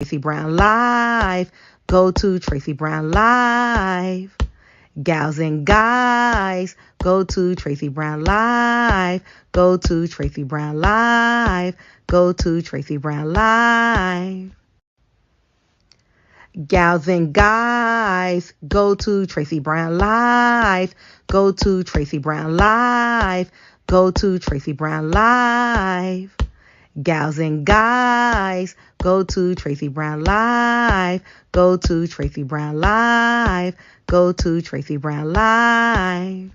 Tracey Brown Live. Go to Tracey Brown Live. Gals and guys, go to Tracey Brown Live. Go to Tracey Brown Live. Go to Tracey Brown Live. Gals and guys, go to Tracey Brown Live. Go to Tracey Brown Live. Go to Tracey Brown Live. Gals and guys, go to Tracey Brown Live. Go to Tracey Brown Live. Go to Tracey Brown Live.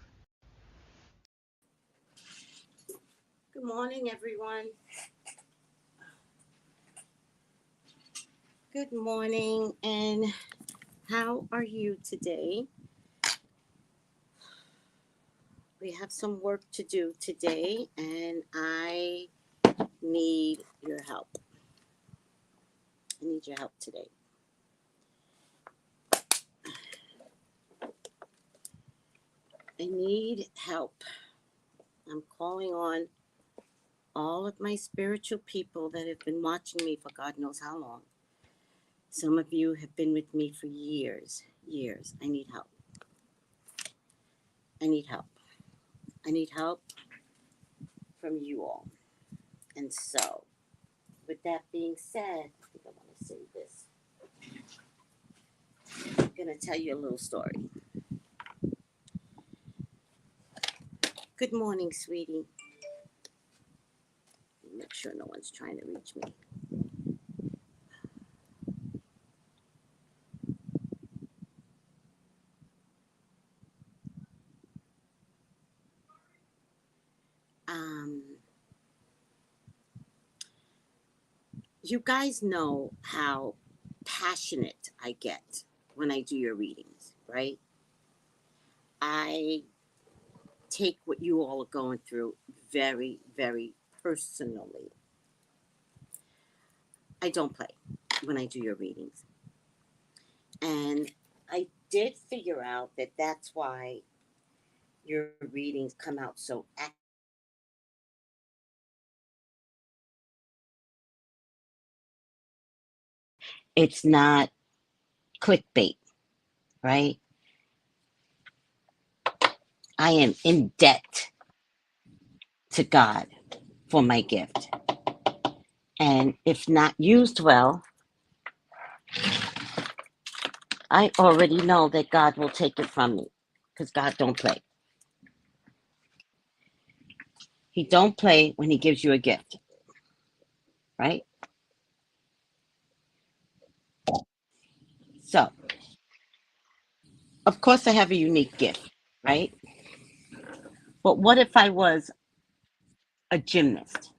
Good morning, everyone. Good morning, and how are you today? We have some work to do today, and I need your help. I need your help today. I need help. I'm calling on all of my spiritual people that have been watching me for God knows how long. Some of you have been with me for years. I need help. I need help. I need help from you all. And so, with that being said, I think I want to say this. I'm going to tell you a little story. Good morning, sweetie. Make sure no one's trying to reach me. You guys know how passionate I get when I do your readings, right? I take what you all are going through very, very personally. I don't play when I do your readings. And I did figure out that that's why your readings come out so accurate. It's not clickbait, right? I am in debt to God for my gift. And if not used well, I already know that God will take it from me because God don't play. He don't play when he gives you a gift, right? So, of course I have a unique gift, right? But what if I was a gymnast?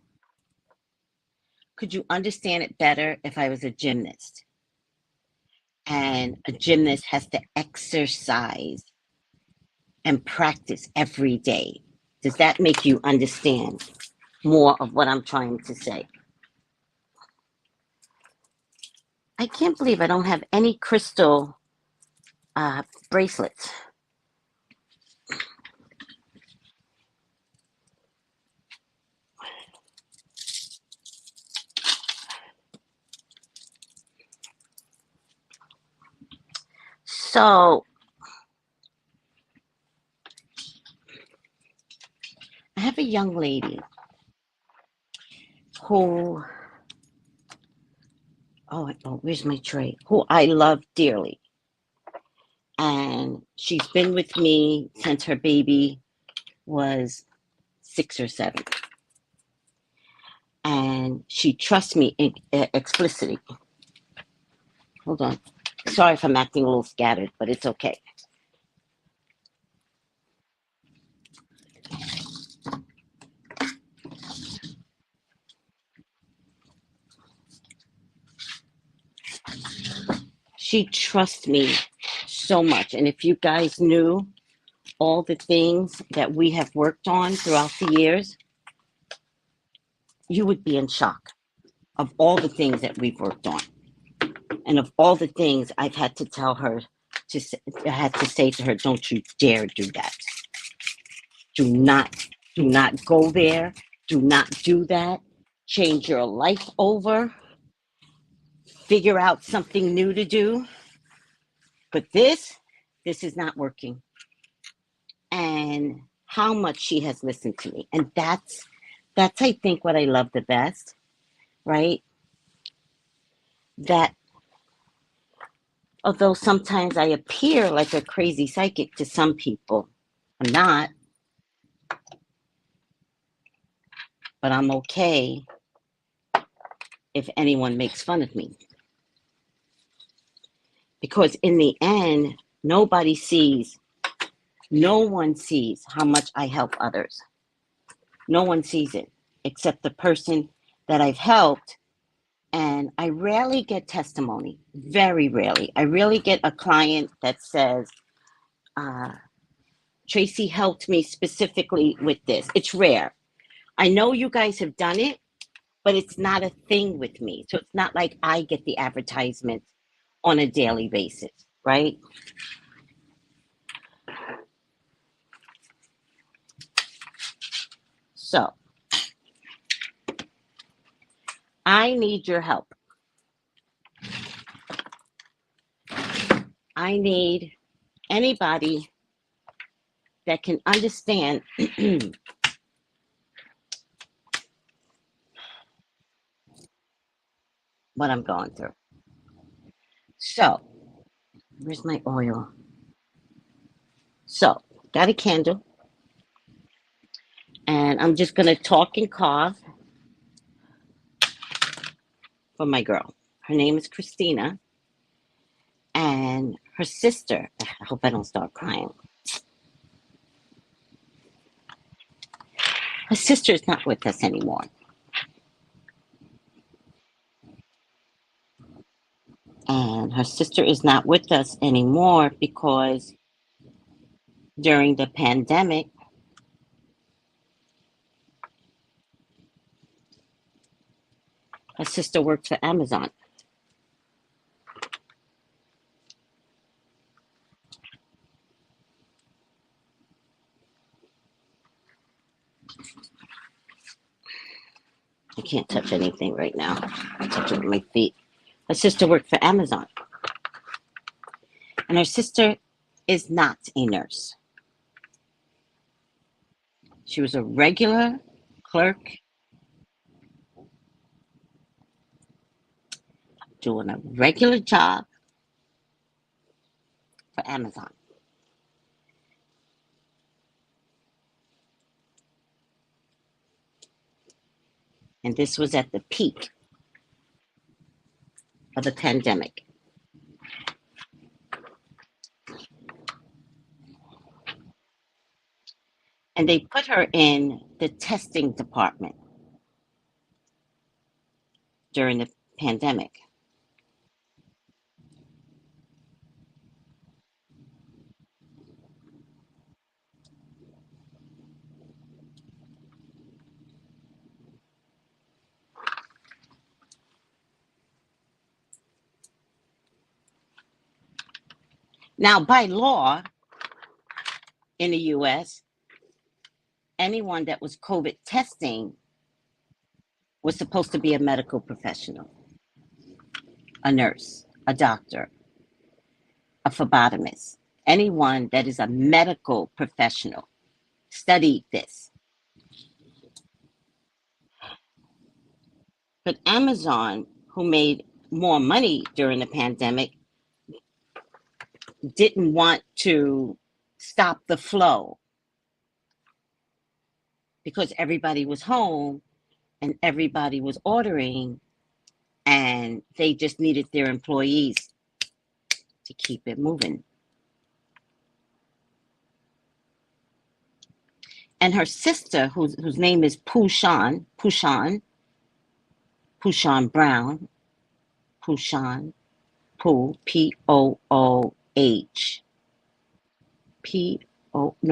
Could you understand it better if I was a gymnast? And a gymnast has to exercise and practice every day. Does that make you understand more of what I'm trying to say? I can't believe I don't have any crystal bracelets. So I have a young lady who, oh, where's my tray? Who I love dearly. And she's been with me since her baby was 6 or 7. And she trusts me explicitly. Hold on. Sorry if I'm acting a little scattered, but it's okay. She trusts me so much. And if you guys knew all the things that we have worked on throughout the years, you would be in shock of all the things that we've worked on. And of all the things I've had to tell her, I had to say to her, don't you dare do that. Do not go there. Do not do that. Change your life over. figure out something new to do. But this is not working. And how much she has listened to me. And that's I think what I love the best, right? That although sometimes I appear like a crazy psychic to some people, I'm not, but I'm okay if anyone makes fun of me. Because in the end, no one sees how much I help others. No one sees it except the person that I've helped. And I rarely get testimony, very rarely. I really get a client that says, Tracey helped me specifically with this. It's rare. I know you guys have done it, but it's not a thing with me. So it's not like I get the advertisements on a daily basis, right? So I need your help. I need anybody that can understand what I'm going through. So, where's my oil? So, got a candle. And I'm just going to talk and cough for my girl. Her name is Christina. And her sister, I hope I don't start crying. Her sister is not with us anymore. And her sister is not with us anymore because during the pandemic, her sister worked for Amazon. I can't touch anything right now. I'm touching my feet. Her sister worked for Amazon. And her sister is not a nurse. She was a regular clerk doing a regular job for Amazon. And this was at the peak of the pandemic. And they put her in the testing department during the pandemic. Now, by law in the US, anyone that was COVID testing was supposed to be a medical professional, a nurse, a doctor, a phlebotomist. Anyone that is a medical professional studied this. But Amazon, who made more money during the pandemic, didn't want to stop the flow because everybody was home and everybody was ordering, and they just needed their employees to keep it moving. And her sister, whose name is Pushan Brown,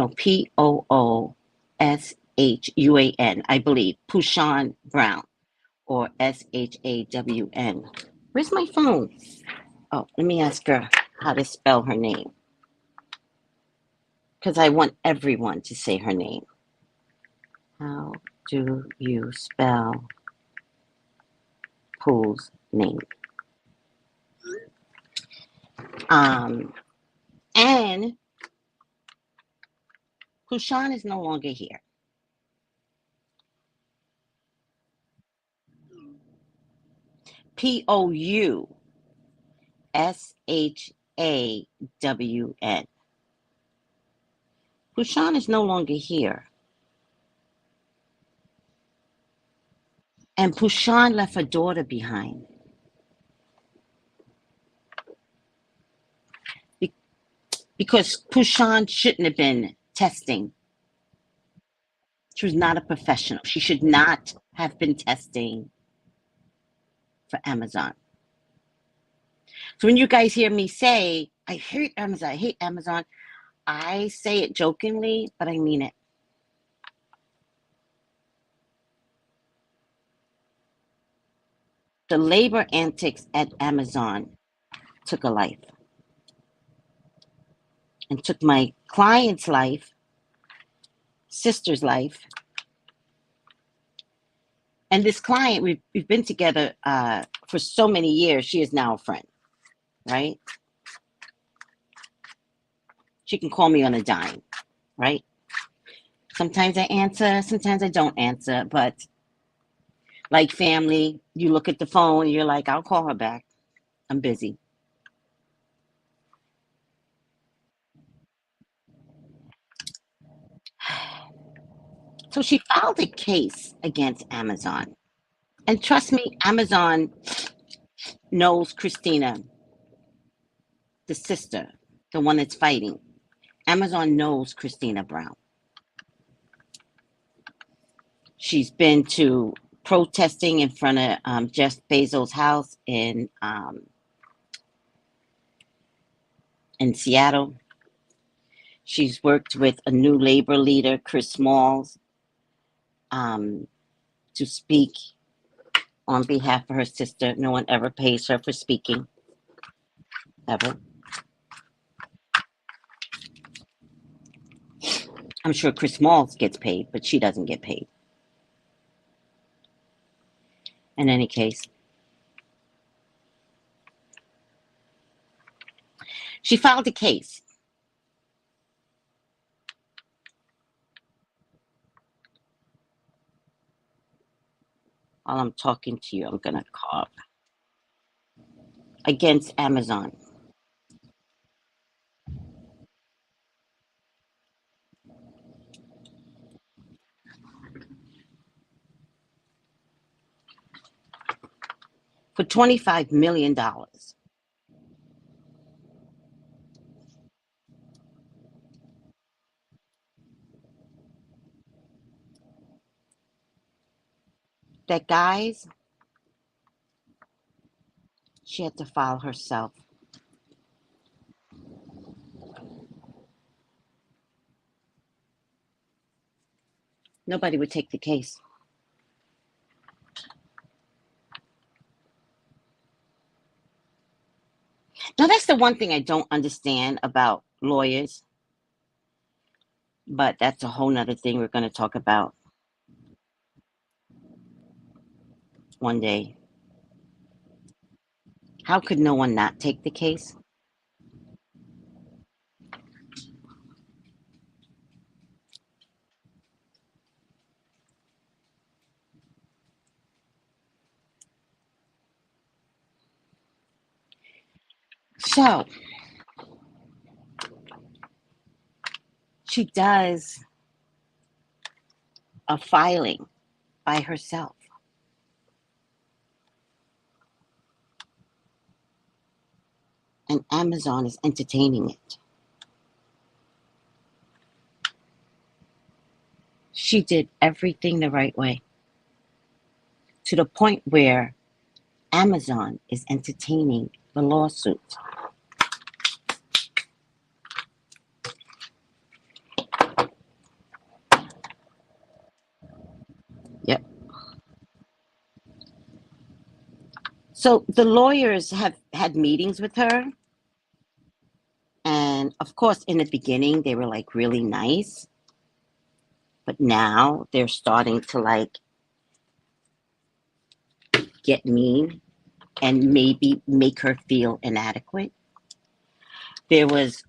P-O-O-S-H-U-A-N, I believe, Pushan Brown, or S-H-A-W-N. Where's my phone? Oh, let me ask her how to spell her name, because I want everyone to say her name. How do you spell Pooh's name? And Kushan is no longer here. POUSHAWN. Kushan is no longer here. And Pushan left her daughter behind. Because Pushan shouldn't have been testing. She was not a professional. She should not have been testing for Amazon. So when you guys hear me say, I hate Amazon, I say it jokingly, but I mean it. The labor antics at Amazon took a life. And took my client's life, sister's life. And this client, we've been together for so many years. She is now a friend, right? She can call me on a dime, right? Sometimes I answer, sometimes I don't answer. But like family, you look at the phone, you're like, I'll call her back. I'm busy. So she filed a case against Amazon. And trust me, Amazon knows Christina, the sister, the one that's fighting. Amazon knows Christina Brown. She's been to protesting in front of Jeff Bezos' house in Seattle. She's worked with a new labor leader, Chris Smalls, to speak on behalf of her sister. No one ever pays her for speaking, ever. I'm sure Chris Smalls gets paid, but she doesn't get paid. In any case, she filed a case. While I'm talking to you, I'm going to cough. Against Amazon. For $25 million. That, guys, she had to file herself. Nobody would take the case. Now, that's the one thing I don't understand about lawyers, but that's a whole nother thing we're going to talk about one day. How could no one not take the case? So, she does a filing by herself. And Amazon is entertaining it. She did everything the right way. To the point where Amazon is entertaining the lawsuit. Yep. So the lawyers have had meetings with her. And of course, in the beginning, they were like really nice. But now they're starting to like get mean and maybe make her feel inadequate. it's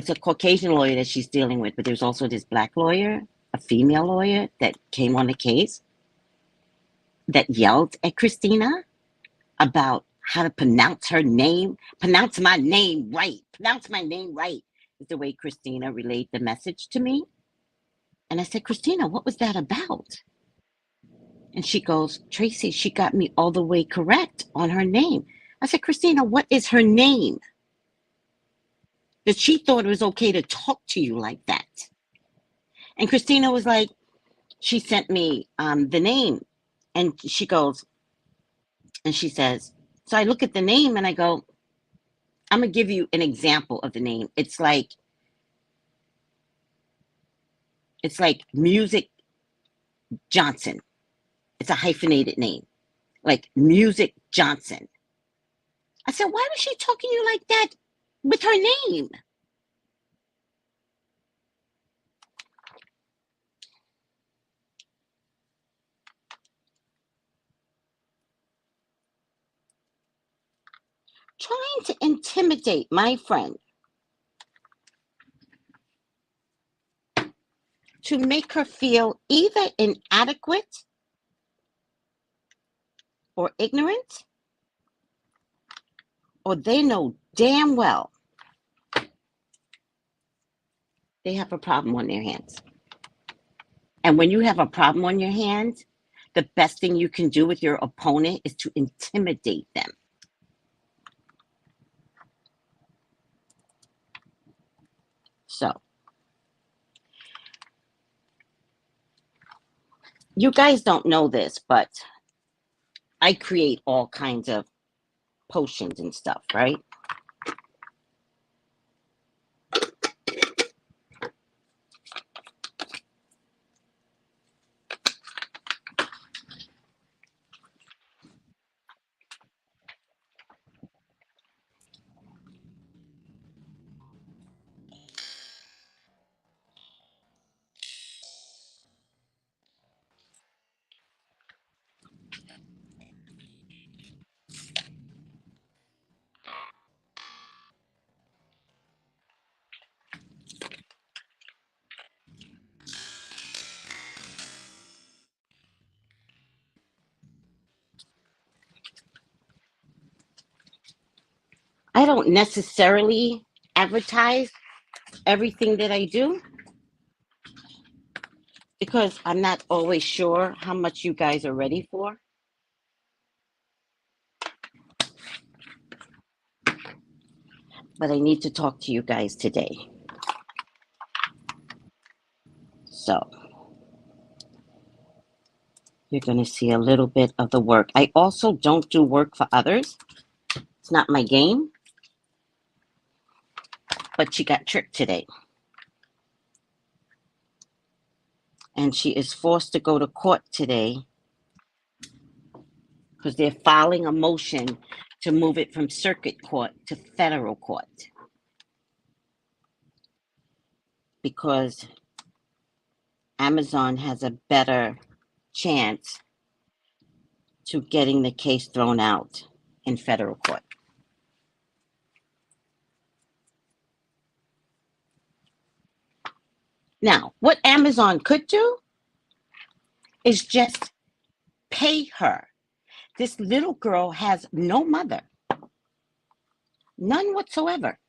a Caucasian lawyer that she's dealing with, but there's also this black lawyer, a female lawyer that came on the case that yelled at Christina about how to pronounce her name. Pronounce my name right. Pronounce my name right is the way Christina relayed the message to me. And I said, Christina, what was that about? And she goes, Tracey, she got me all the way correct on her name. I said, Christina, what is her name? That she thought it was okay to talk to you like that. And Christina was like, she sent me the name. And she goes, and she says, so I look at the name and I go, I'm going to give you an example of the name. It's like Music Johnson. It's a hyphenated name, like Music Johnson. I said, why was she talking to you like that with her name? Trying to intimidate my friend to make her feel either inadequate or ignorant, or they know damn well they have a problem on their hands. And when you have a problem on your hands, the best thing you can do with your opponent is to intimidate them. So, you guys don't know this, but I create all kinds of potions and stuff, right? I don't necessarily advertise everything that I do because I'm not always sure how much you guys are ready for. But I need to talk to you guys today. So, you're going to see a little bit of the work. I also don't do work for others. It's not my game. But she got tricked today. And she is forced to go to court today because they're filing a motion to move it from circuit court to federal court. Because Amazon has a better chance to getting the case thrown out in federal court. Now, what Amazon could do is just pay her. This little girl has no mother, none whatsoever.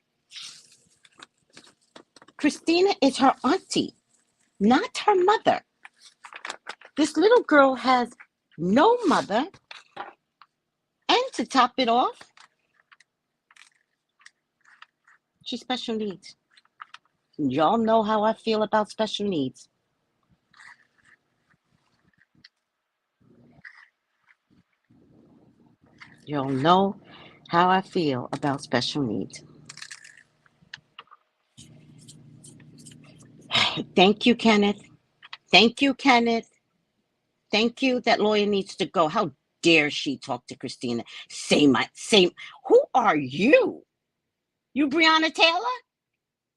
Christina is her auntie, not her mother. This little girl has no mother, and to top it off, she's special needs. Y'all know how I feel about special needs. Y'all know how I feel about special needs. Thank you, Kenneth. Thank you, Kenneth. Thank you. That lawyer needs to go. How dare she talk to Christina? Same. Who are you? You Breonna Taylor?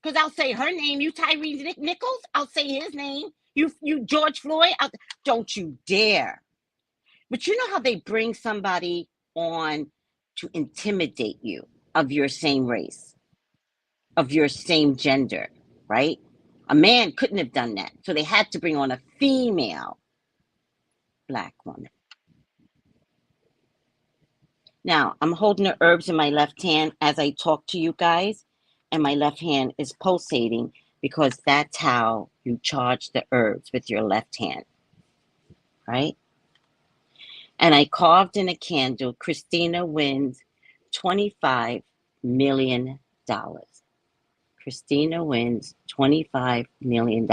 Because I'll say her name. You Tyree Nichols? I'll say his name. You George Floyd? Don't you dare. But you know how they bring somebody on to intimidate you of your same race? of your same gender, right? A man couldn't have done that. So they had to bring on a female black woman. Now, I'm holding the herbs in my left hand as I talk to you guys, and my left hand is pulsating because that's how you charge the herbs, with your left hand, right? And I carved in a candle, Christina wins $25 million. Christina wins $25 million.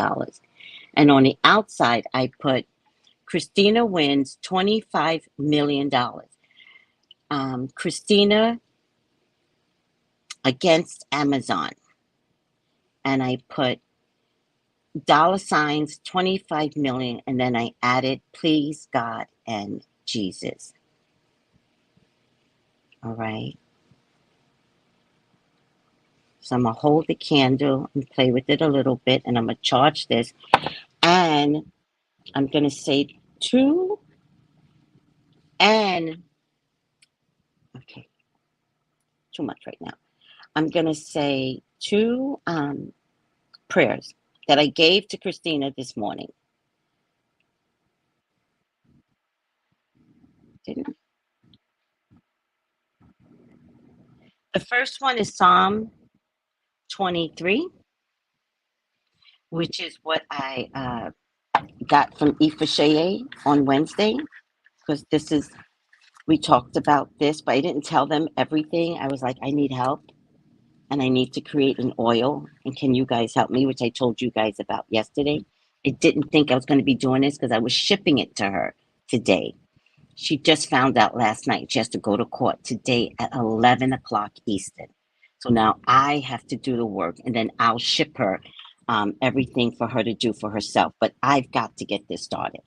And on the outside, I put, Christina wins $25 million. Christina against Amazon. And I put $ 25 million, and then I added please God and Jesus. All right. So I'm going to hold the candle and play with it a little bit, and I'm going to charge this. And I'm going to say two and, okay, too much right now. I'm going to say two prayers that I gave to Christina this morning. Didn't. The first one is Psalm 23, which is what I got from Ifashaye on Wednesday, because this is, we talked about this, but I didn't tell them everything. I was like, I need help and I need to create an oil. And can you guys help me? Which I told you guys about yesterday. I didn't think I was going to be doing this because I was shipping it to her today. She just found out last night she has to go to court today at 11 o'clock Eastern. So now I have to do the work, and then I'll ship her everything for her to do for herself. But I've got to get this started.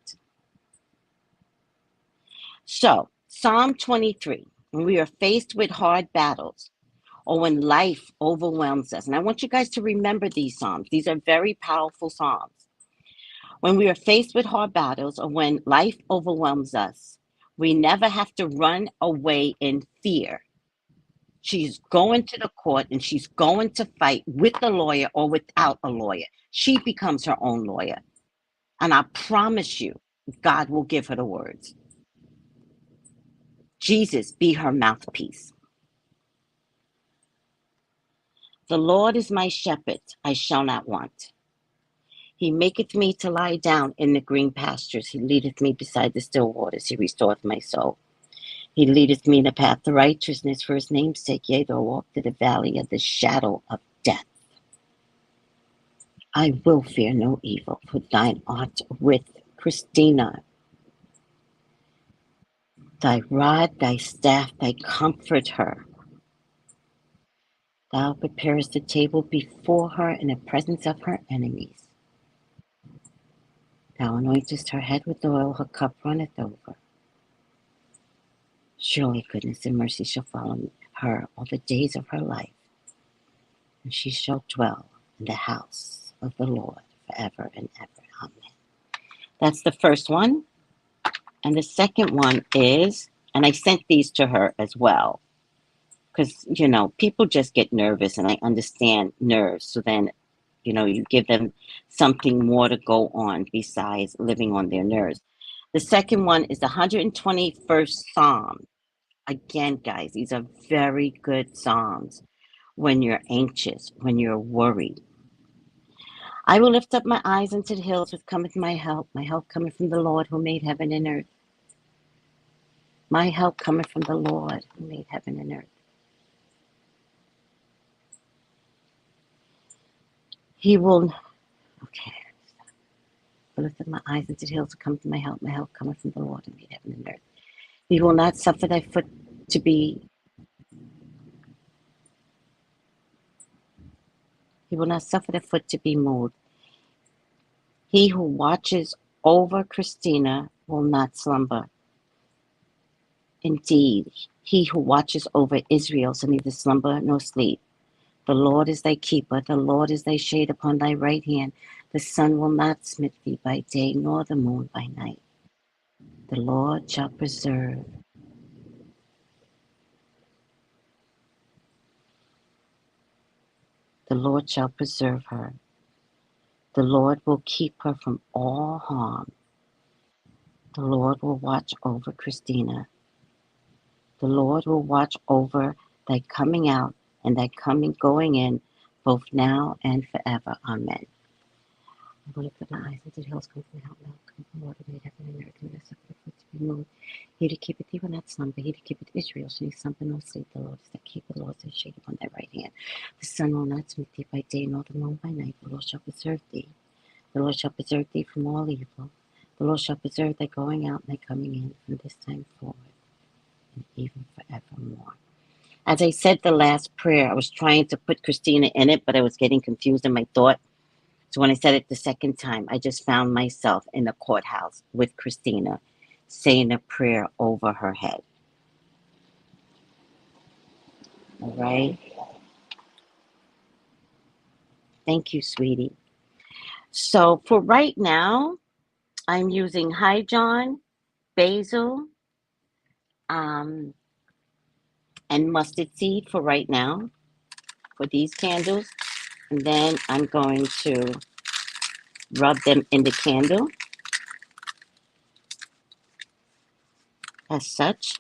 So, Psalm 23, when we are faced with hard battles or when life overwhelms us, and I want you guys to remember these Psalms. These are very powerful Psalms. When we are faced with hard battles or when life overwhelms us, we never have to run away in fear. She's going to the court and she's going to fight with a lawyer or without a lawyer. She becomes her own lawyer. And I promise you, God will give her the words. Jesus be her mouthpiece. The Lord is my shepherd, I shall not want. He maketh me to lie down in the green pastures. He leadeth me beside the still waters. He restoreth my soul. He leadeth me in the path of righteousness for his name's sake. Yea, though I walk through the valley of the shadow of death, I will fear no evil, for thine art with Christina. Thy rod, thy staff, thy comfort her. Thou preparest the table before her in the presence of her enemies. Thou anointest her head with oil, her cup runneth over. Surely goodness and mercy shall follow her all the days of her life, and she shall dwell in the house of the Lord forever and ever. Amen. That's the first one. And the second one is, and I sent these to her as well, because, you know, people just get nervous, and I understand nerves. So then, you know, you give them something more to go on besides living on their nerves. The second one is the 121st Psalm. Again, guys, these are very good Psalms when you're anxious, when you're worried. I will lift up my eyes unto the hills, which cometh my help cometh from the Lord who made heaven and earth. My help cometh from the Lord who made heaven and earth. He will, okay. I lift up my eyes unto the hills, which cometh my help cometh from the Lord who made heaven and earth. He will not suffer thy foot to be, he will not suffer thy foot to be moved. He who watches over Christina will not slumber. Indeed, he who watches over Israel shall neither slumber nor sleep. The Lord is thy keeper, the Lord is thy shade upon thy right hand. The sun will not smite thee by day, nor the moon by night. The Lord shall preserve The Lord shall preserve her. The Lord will keep her from all harm. The Lord will watch over Christina. The Lord will watch over thy coming out and thy going in, both now and forever. Amen. I'm going to put my eyes into the hills, come from the help, come from water, made heaven and earth, and rest of the foot to be moved. He to keep it thee will not slumber, he to keep it Israel shall not slumber nor sleep. The Lord is that keep the Lord is shade upon thy right hand. The sun will not smite thee by day, nor the moon by night. The Lord shall preserve thee. The Lord shall preserve thee from all evil. The Lord shall preserve thy going out and thy coming in from this time forward, and even forevermore. As I said the last prayer, I was trying to put Christina in it, but I was getting confused in my thought. So when I said it the second time, I just found myself in the courthouse with Christina saying a prayer over her head. All right? Thank you, sweetie. So for right now, I'm using Hyjon, basil, and mustard seed for right now for these candles. And then I'm going to rub them in the candle as such,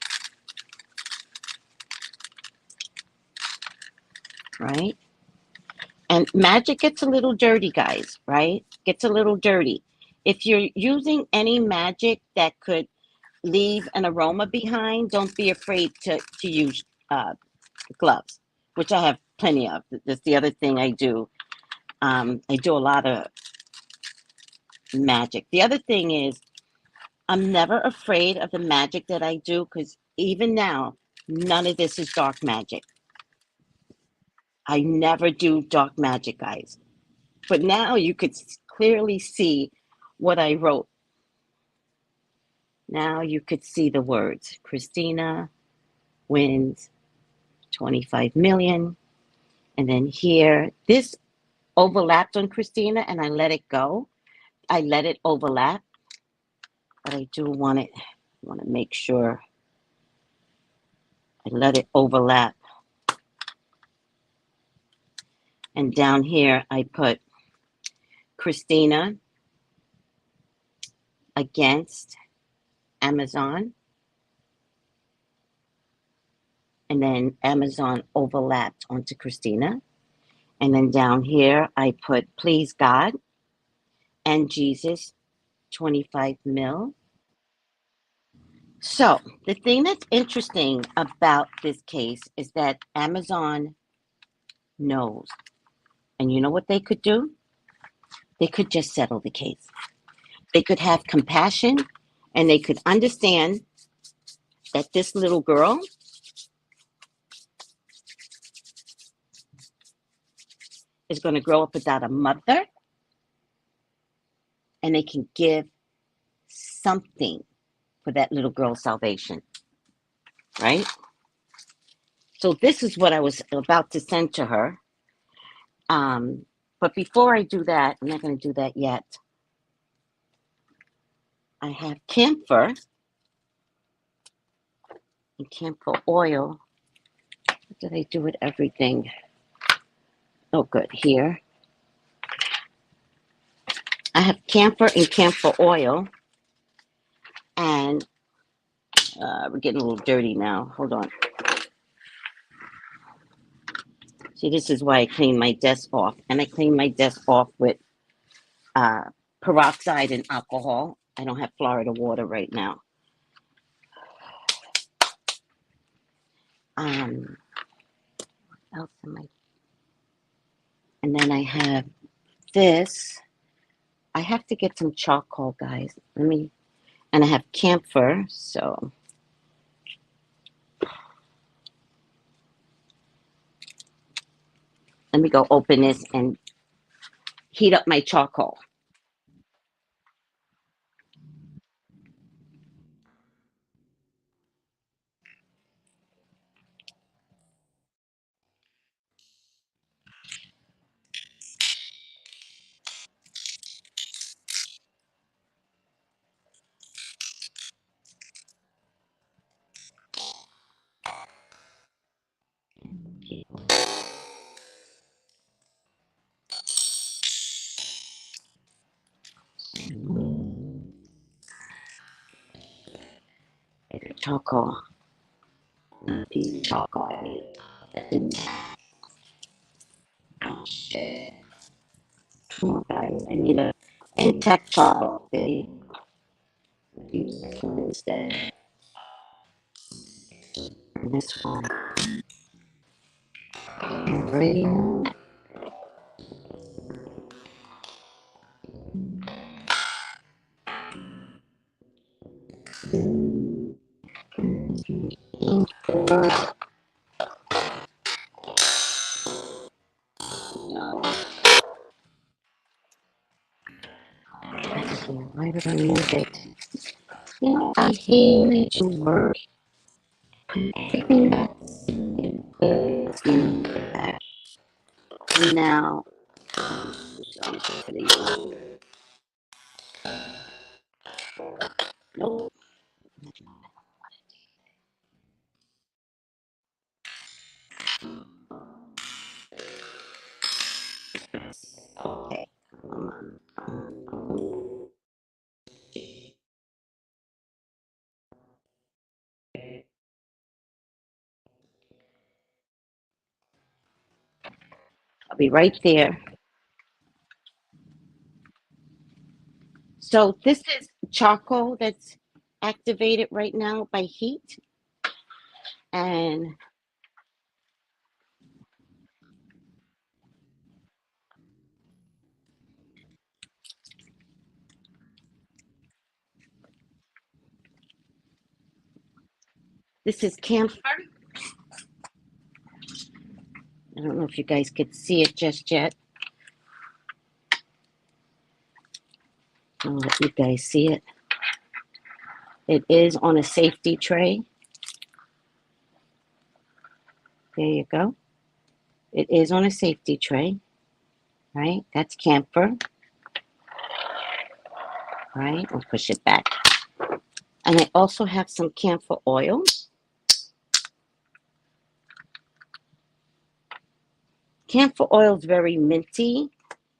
right? And magic gets a little dirty, guys, right? Gets a little dirty. If you're using any magic that could leave an aroma behind, don't be afraid to use gloves, which I have plenty of. That's the other thing I do. I do a lot of magic. The other thing is I'm never afraid of the magic that I do, because even now, none of this is dark magic. I never do dark magic, guys. But now you could clearly see what I wrote. Now you could see the words. Christina wins 25 million. And then here, this overlapped on Christina and I let it go. I let it overlap. But I do want to make sure I let it overlap. And down here I put Christina against Amazon. And then Amazon overlapped onto Christina. And then down here, I put please God and Jesus, 25 mil. So the thing that's interesting about this case is that Amazon knows. And you know what they could do? They could just settle the case. They could have compassion and they could understand that this little girl is going to grow up without a mother, and they can give something for that little girl's salvation, right? So this is what I was about to send to her. But before I do that, I'm not going to do that yet. I have camphor and camphor oil. What did I do with everything? Oh, good. Here. I have camphor and camphor oil. And we're getting a little dirty now. Hold on. See, this is why I clean my desk off. And I clean my desk off with peroxide and alcohol. I don't have Florida water right now. What else am I? And then I have this. I have to get some charcoal, guys. And I have camphor, so let me go open this and heat up my charcoal. charcoal. Piece of charcoal. Oh shit. Come on, guys. I need a intact charcoal. Okay. Use this one instead. And this one. Right. No. Why did I move it? You know, I hate to work. Everything that's in back. And now, I'm gonna use. Nope. Okay. I'll be right there. So this is charcoal that's activated right now by heat. And this is camphor. I don't know if you guys could see it just yet. I'll let you guys see it. It is on a safety tray. There you go. It is on a safety tray, right? That's camphor, right? I'll push it back. And I also have some camphor oil. Camphor oil is very minty.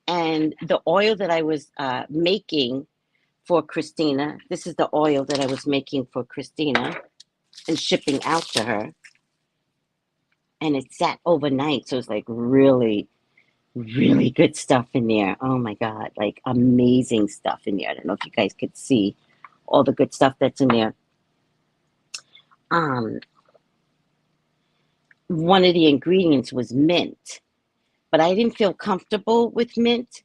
And the oil that I was making for Christina, this is the oil that I was making for Christina and shipping out to her. And it sat overnight. So it's like really, really good stuff in there. Oh my God, like amazing stuff in there. I don't know if you guys could see all the good stuff that's in there. One of the ingredients was mint, but I didn't feel comfortable with mint.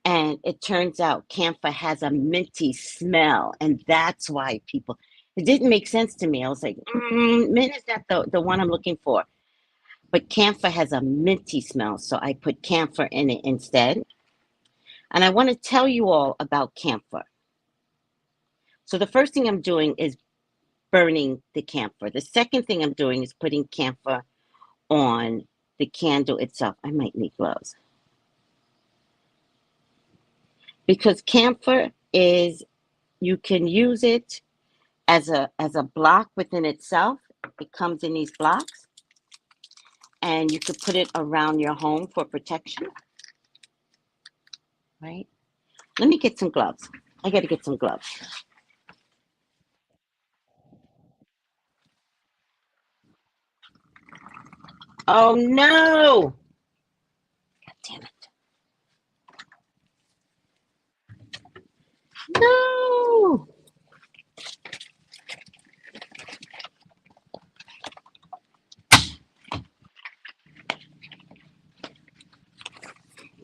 And it turns out camphor has a minty smell. And that's why people, it didn't make sense to me. I was like, mint is not the one I'm looking for. But camphor has a minty smell. So I put camphor in it instead. And I want to tell you all about camphor. So the first thing I'm doing is burning the camphor. The second thing I'm doing is putting camphor on the candle itself. I might need gloves. Because camphor is, you can use it as a block within itself. It comes in these blocks. And you could put it around your home for protection. Right? Let me get some gloves. I got to get some gloves. Oh no! God damn it. No!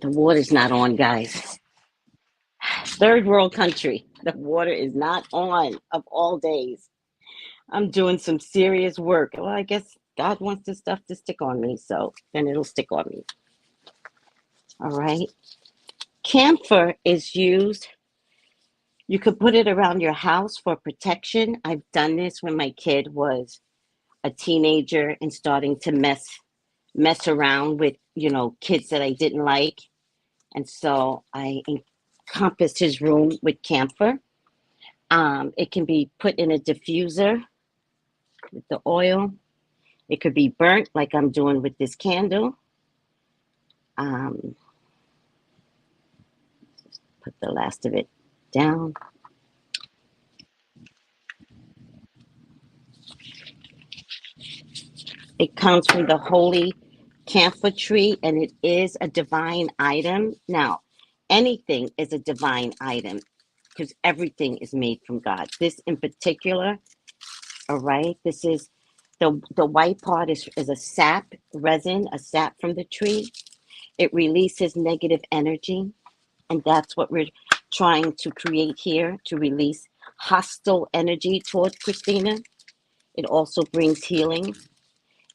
The water's not on, guys. Third world country. The water is not on of all days. I'm doing some serious work. Well, I guess God wants this stuff to stick on me, so then it'll stick on me. All right. Camphor is used. You could put it around your house for protection. I've done this when my kid was a teenager and starting to mess around with, kids that I didn't like. And so I encompassed his room with camphor. It can be put in a diffuser with the oil. It could be burnt like I'm doing with this candle. Put the last of it down. It comes from the holy camphor tree, and it is a divine item. Now, anything is a divine item because everything is made from God. This in particular, all right, this is the white part is a sap resin, a sap from the tree. It releases negative energy, and that's what we're trying to create here, to release hostile energy towards Christina. It also brings healing.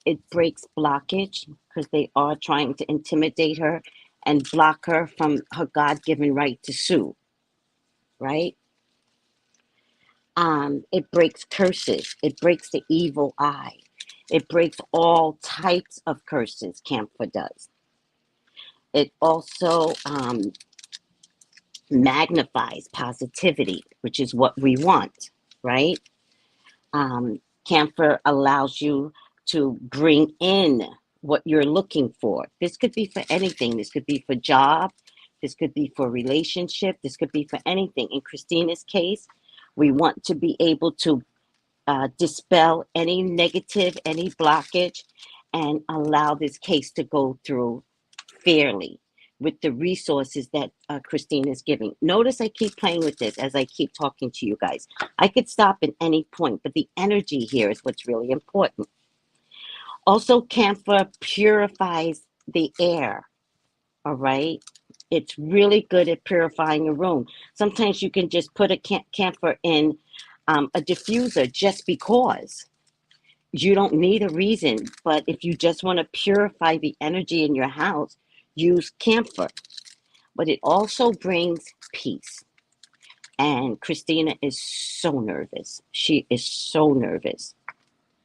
It breaks blockage because they are trying to intimidate her and block her from her God-given right to sue, right? It breaks curses. It breaks the evil eye. It breaks all types of curses, camphor does. It also magnifies positivity, which is what we want, right? Camphor allows you to bring in what you're looking for. This could be for anything. This could be for job. This could be for relationship. This could be for anything. In Christina's case, we want to be able to dispel any negative, any blockage, and allow this case to go through fairly with the resources that Christine is giving. Notice I keep playing with this as I keep talking to you guys. I could stop at any point, but the energy here is what's really important. Also, camphor purifies the air, all right? It's really good at purifying a room. Sometimes you can just put a camphor in a diffuser just because. You don't need a reason, but if you just want to purify the energy in your house, use camphor. But it also brings peace. And Christina is so nervous. She is so nervous.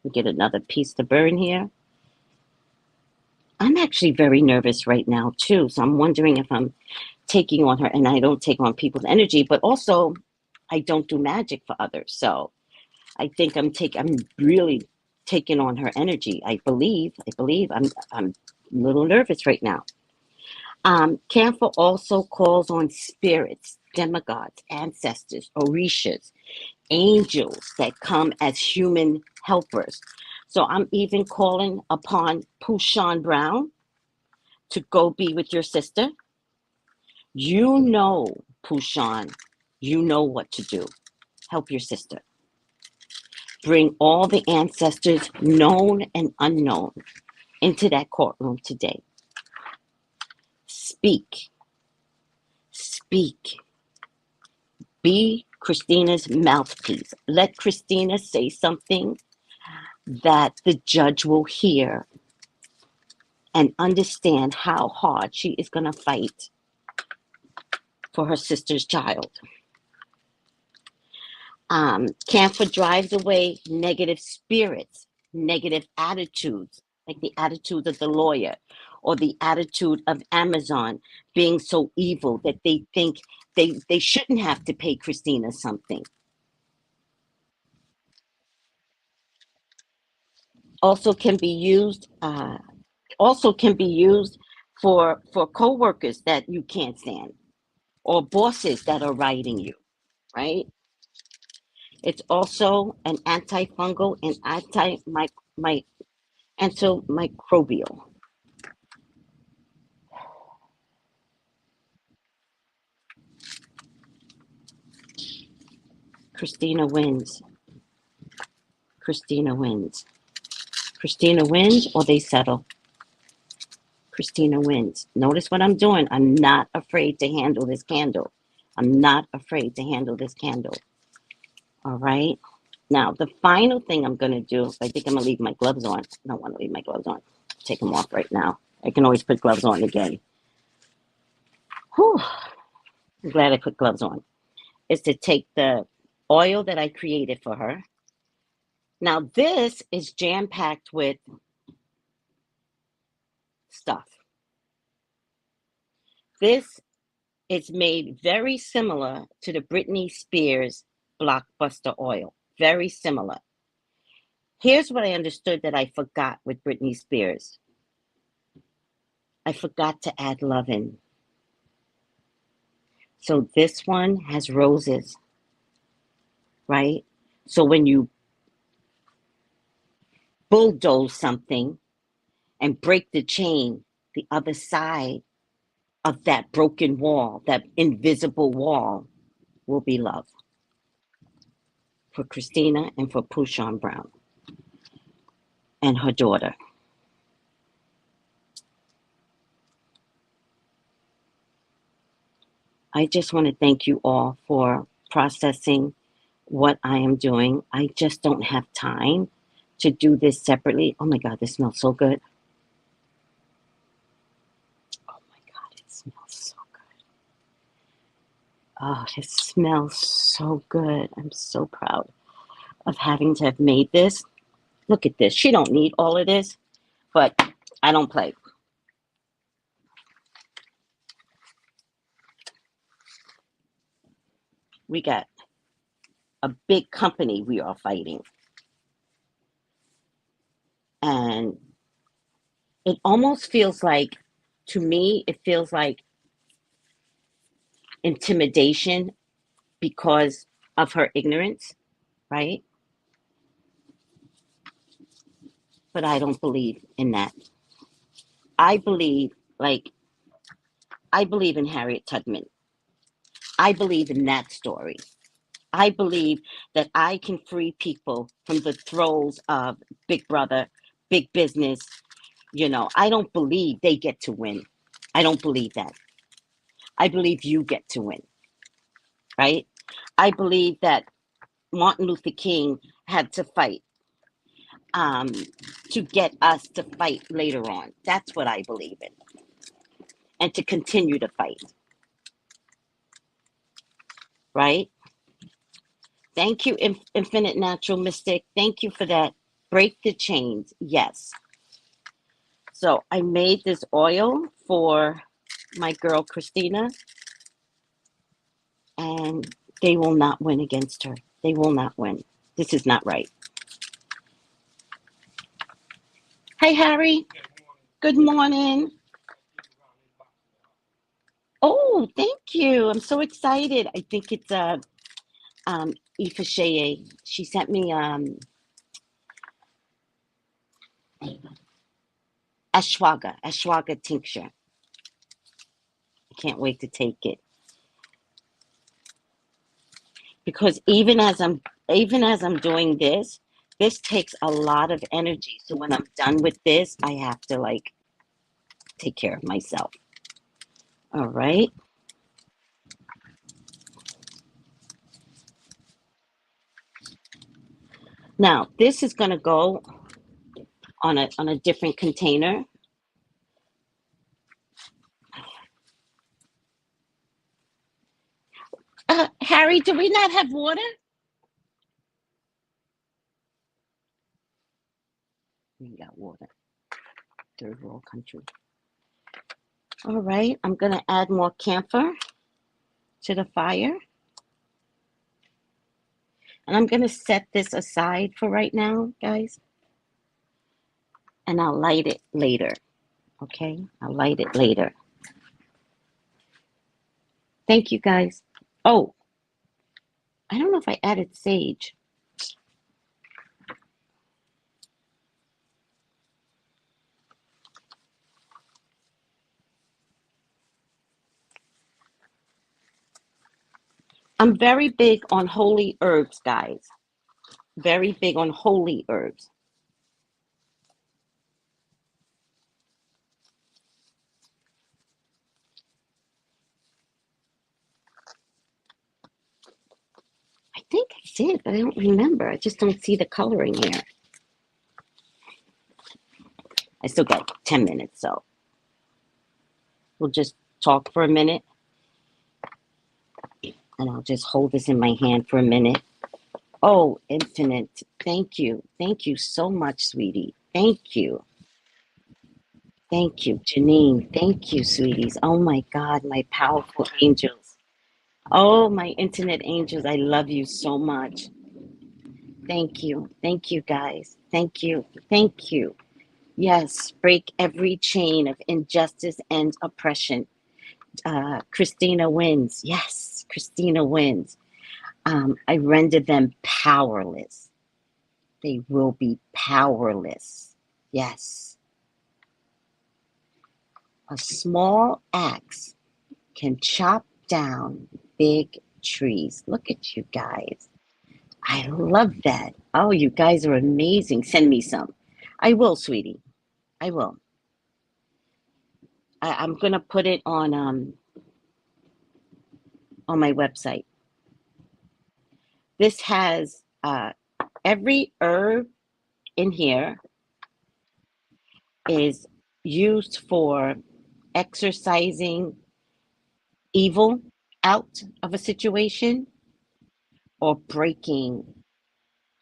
We get another piece to burn here. I'm actually very nervous right now too. So I'm wondering if I'm taking on her, and I don't take on people's energy, but also I don't do magic for others. So I think I'm really taking on her energy. I believe I'm a little nervous right now. Camphor also calls on spirits, demigods, ancestors, orishas, angels that come as human helpers. So I'm even calling upon Pushan Brown to go be with your sister. You know, Pushan, you know what to do. Help your sister. Bring all the ancestors, known and unknown, into that courtroom today. Speak. Speak. Be Christina's mouthpiece. Let Christina say something that the judge will hear and understand how hard she is going to fight for her sister's child. Camphor drives away negative spirits, negative attitudes, like the attitude of the lawyer or the attitude of Amazon being so evil that they think they shouldn't have to pay Christina something. Also can be used for co-workers that you can't stand or bosses that are writing you, right? It's also an antifungal and antimicrobial. Christina wins. Christina wins. Christina wins or they settle. Christina wins. Notice what I'm doing. I'm not afraid to handle this candle. I'm not afraid to handle this candle. All right. Now, the final thing I'm going to do, I think I'm going to leave my gloves on. I don't want to leave my gloves on. Take them off right now. I can always put gloves on again. Whew. I'm glad I put gloves on. Is to take the oil that I created for her. Now, this is jam-packed with stuff. This is made very similar to the Britney Spears blockbuster oil. Very similar. Here's what I understood that I forgot with Britney Spears. I forgot to add love in. So this one has roses, right? So when you bulldoze something and break the chain, the other side of that broken wall, that invisible wall, will be love. For Christina and for Pushan Brown and her daughter. I just want to thank you all for processing what I am doing. I just don't have time to do this separately. Oh my God, this smells so good. Oh my God, it smells so good. Oh, it smells so good. I'm so proud of having to have made this. Look at this. She don't need all of this, but I don't play. We got a big company we are fighting. And it almost feels like, to me, it feels like intimidation because of her ignorance, right? But I don't believe in that. I believe in Harriet Tubman. I believe in that story. I believe that I can free people from the throes of Big Brother, big business. I don't believe they get to win. I don't believe that. I believe you get to win, right? I believe that Martin Luther King had to fight to get us to fight later on. That's what I believe in. And to continue to fight. Right? Thank you, Infinite Natural Mystic. Thank you for that. Break the chains. Yes. So I made this oil for my girl, Christina. And they will not win against her. They will not win. This is not right. Hey, Harry. Good morning. Oh, thank you. I'm so excited. I think it's Aoife Shea. She sent me ashwagandha tincture. I can't wait to take it. Because even as I'm doing this takes a lot of energy. So when I'm done with this, I have to take care of myself. All right. Now, this is going to go on a different container. Harry, do we not have water? We got water. Third world country. All right, I'm going to add more camphor to the fire. And I'm going to set this aside for right now, guys. And I'll light it later. Okay? I'll light it later. Thank you, guys. Oh, I don't know if I added sage. I'm very big on holy herbs, guys. Very big on holy herbs. I think I did, but I don't remember. I just don't see the coloring here. I still got 10 minutes, so we'll just talk for a minute. And I'll just hold this in my hand for a minute. Oh, Infinite, thank you. Thank you so much, sweetie. Thank you. Thank you, Janine. Thank you, sweeties. Oh my God, my powerful angels. Oh, my internet angels, I love you so much. Thank you. Thank you, guys. Thank you. Thank you. Yes, break every chain of injustice and oppression. Christina wins. Yes, Christina wins. I render them powerless. They will be powerless. Yes. A small axe can chop down big trees. Look at you guys. I love that. Oh, you guys are amazing. Send me some. I will, sweetie. I will. I'm gonna put it on my website. This has every herb in here is used for exorcising evil out of a situation or breaking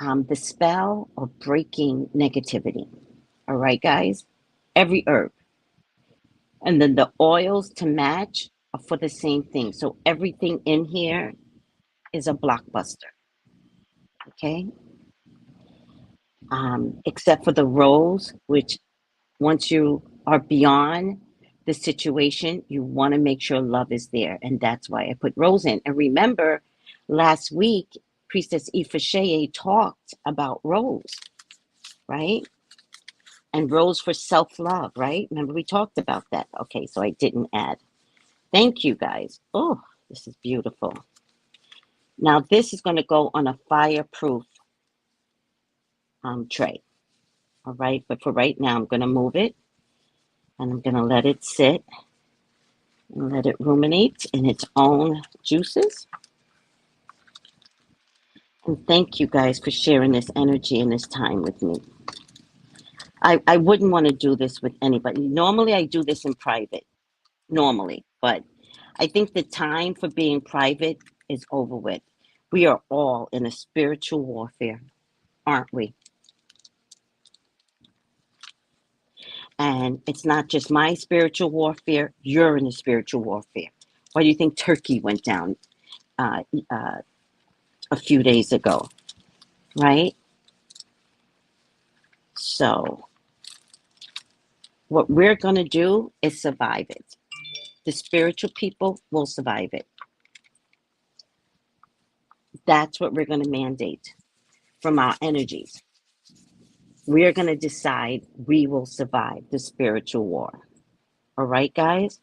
the spell or breaking negativity. All right, guys? Every herb. And then the oils to match are for the same thing. So everything in here is a blockbuster. Okay? Except for the rose, which once you are beyond the situation, you want to make sure love is there. And that's why I put rose in. And remember, last week, Priestess Ifasheye talked about rose, right? And rose for self-love, right? Remember we talked about that. Okay, so I didn't add. Thank you, guys. Oh, this is beautiful. Now, this is going to go on a fireproof tray. All right, but for right now, I'm going to move it and I'm going to let it sit and let it ruminate in its own juices. And thank you guys for sharing this energy and this time with me. I wouldn't want to do this with anybody. Normally, I do this in private, normally, but I think the time for being private is over with. We are all in a spiritual warfare, aren't we? And it's not just my spiritual warfare, you're in a spiritual warfare. Why do you think Turkey went down a few days ago, right? So what we're going to do is survive it. The spiritual people will survive it. That's what we're going to mandate from our energies. We're going to decide we will survive the spiritual war. All right, guys?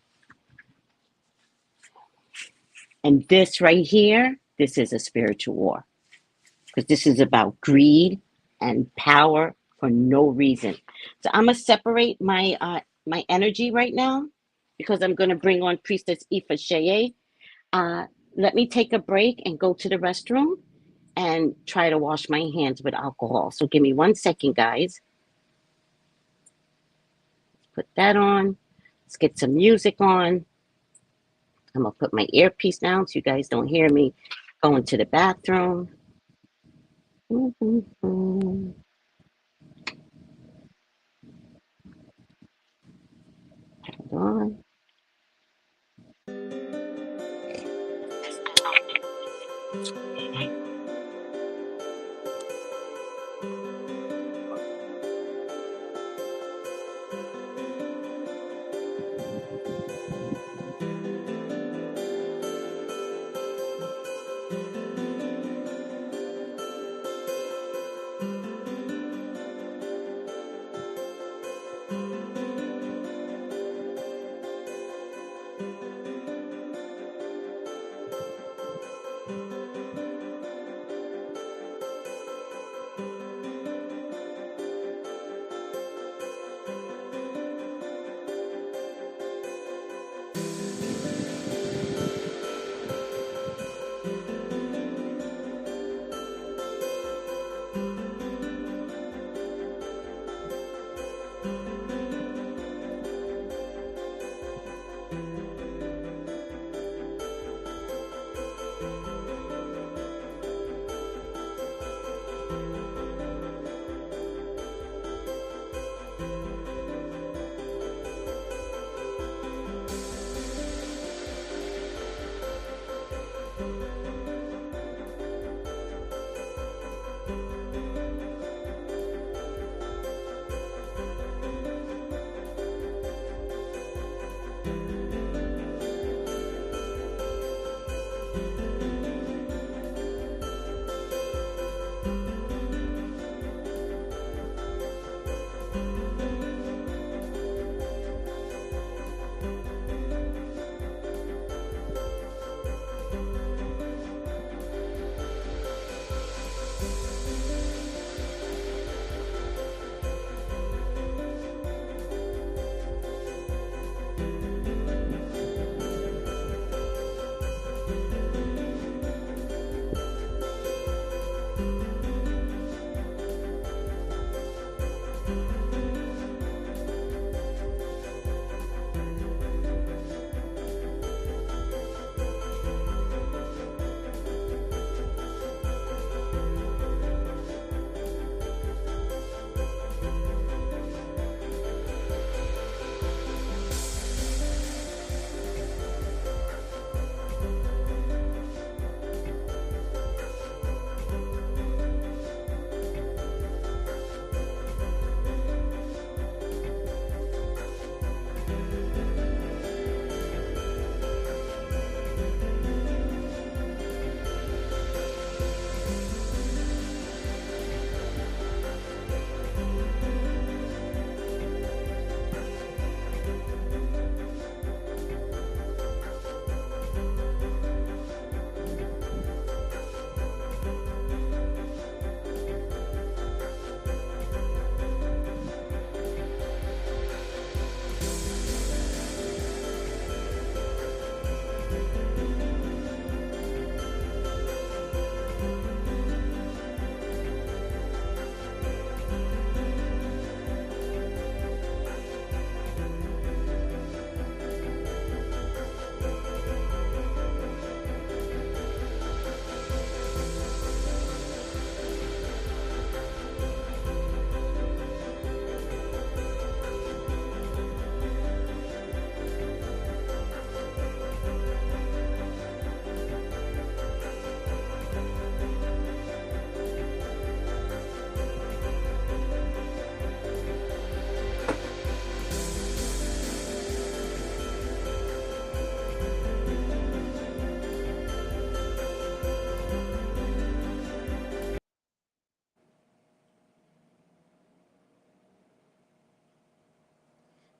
And this right here, this is a spiritual war. Because this is about greed and power for no reason. So I'm going to separate my my energy right now because I'm going to bring on Priestess Ifasheye. Let me take a break and go to the restroom and try to wash my hands with alcohol. So give me 1 second, guys. Put that on. Let's get some music on. I'm going to put my earpiece down so you guys don't hear me going to the bathroom. Hold on.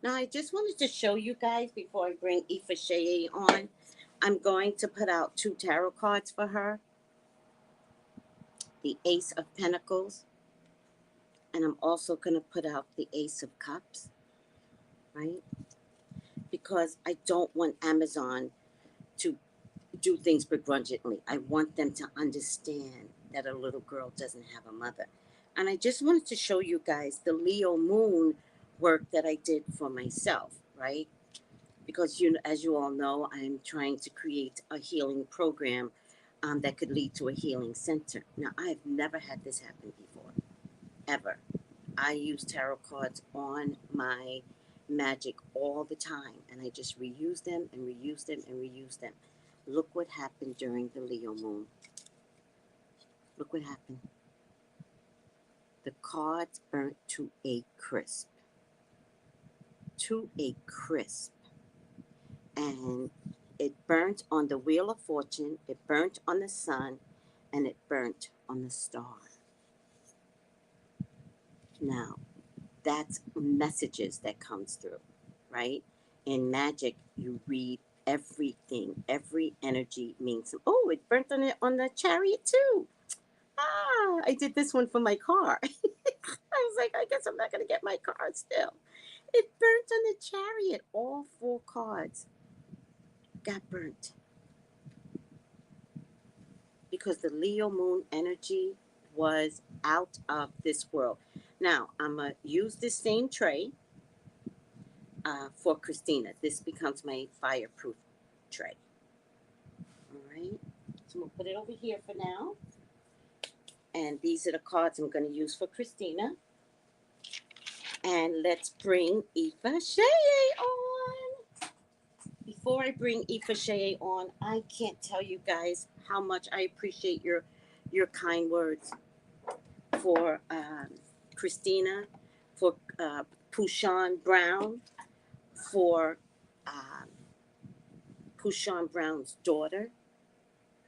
Now, I just wanted to show you guys before I bring Ifa on. I'm going to put out 2 tarot cards for her, the Ace of Pentacles, and I'm also going to put out the Ace of Cups, right? Because I don't want Amazon to do things begrudgingly. I want them to understand that a little girl doesn't have a mother. And I just wanted to show you guys the Leo moon work that I did for myself, right? Because as you all know, I'm trying to create a healing program that could lead to a healing center. Now, I've never had this happen before, ever. I use tarot cards on my magic all the time, and I just reuse them and reuse them and reuse them. Look what happened during the Leo moon. Look what happened. The cards burnt to a crisp. To a crisp. And it burnt on the Wheel of Fortune, it burnt on the sun, and it burnt on the star. Now, that's messages that comes through, right? In magic, you read everything. Every energy means. Oh, it burnt on the chariot too. Ah, I did this one for my car. I was like, I guess I'm not gonna get my car still. It burnt on the chariot. All 4 cards got burnt because the Leo moon energy was out of this world. Now, I'm gonna use this same tray for Christina. This becomes my fireproof tray. All right. So I'm going to put it over here for now. And these are the cards I'm going to use for Christina. And let's bring Ifa on. Before I bring Ifa on, I can't tell you guys how much I appreciate your kind words for Christina, for Pushan Brown, for um, Pushan Brown's daughter.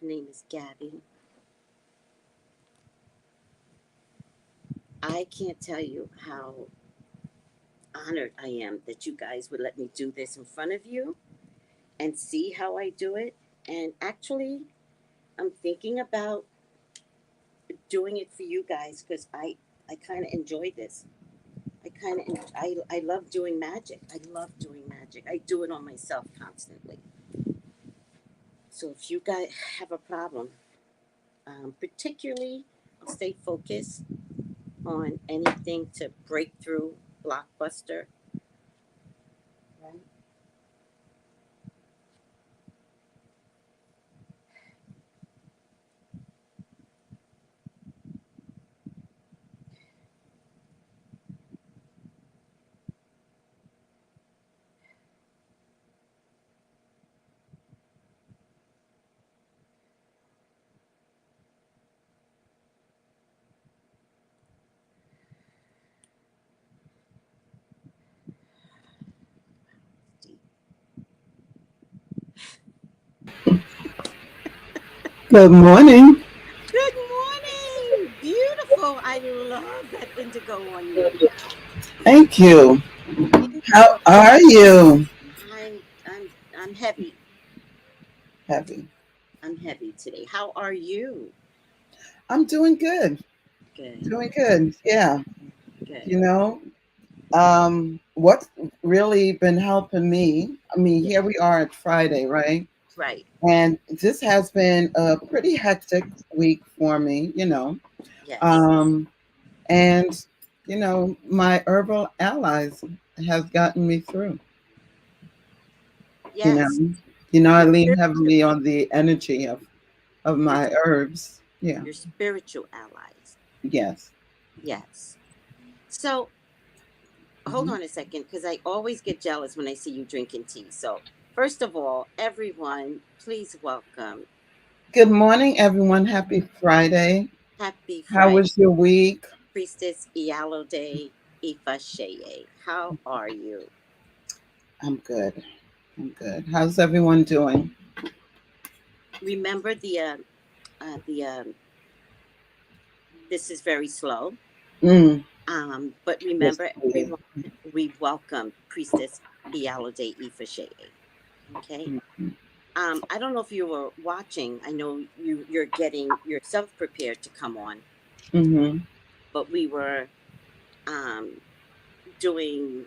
Her name is Gabby. I can't tell you how honored I am that you guys would let me do this in front of you and see how I do it. And actually, I'm thinking about doing it for you guys because I kind of enjoy this. I love doing magic. I love doing magic. I do it on myself constantly. So if you guys have a problem, particularly, I'll stay focused on anything to break through blockbuster, right? Good morning. Good morning. Beautiful. I love that indigo on you. Thank you. How Indigo. are you? I'm I'm heavy. Happy. I'm heavy today. How are you? I'm doing good. Good. Doing good. Yeah. Good. You know, what's really been helping me, I mean, Yeah. here we are at Friday, right? Right. And this has been a pretty hectic week for me. Yes. Um, and, my herbal allies has gotten me through, you know. Yes. I Your lean spiritual heavily on the energy of your, my herbs. Yeah. your spiritual allies. Yes. Yes. So hold Mhm. on a second, because I always get jealous when I see you drinking tea. So first of all, everyone, please welcome. Good morning, everyone. Happy Friday. Happy How Friday. was your week? Priestess Iyalode Ifa. How are you? I'm good. I'm good. How's everyone doing? Remember the this is very slow. Mm. But Yes, remember, yeah. everyone, we welcome Priestess BABALU-AYE. Okay. I don't know if you were watching. I know you're getting yourself prepared to come on, Mm-hmm. but we were um, doing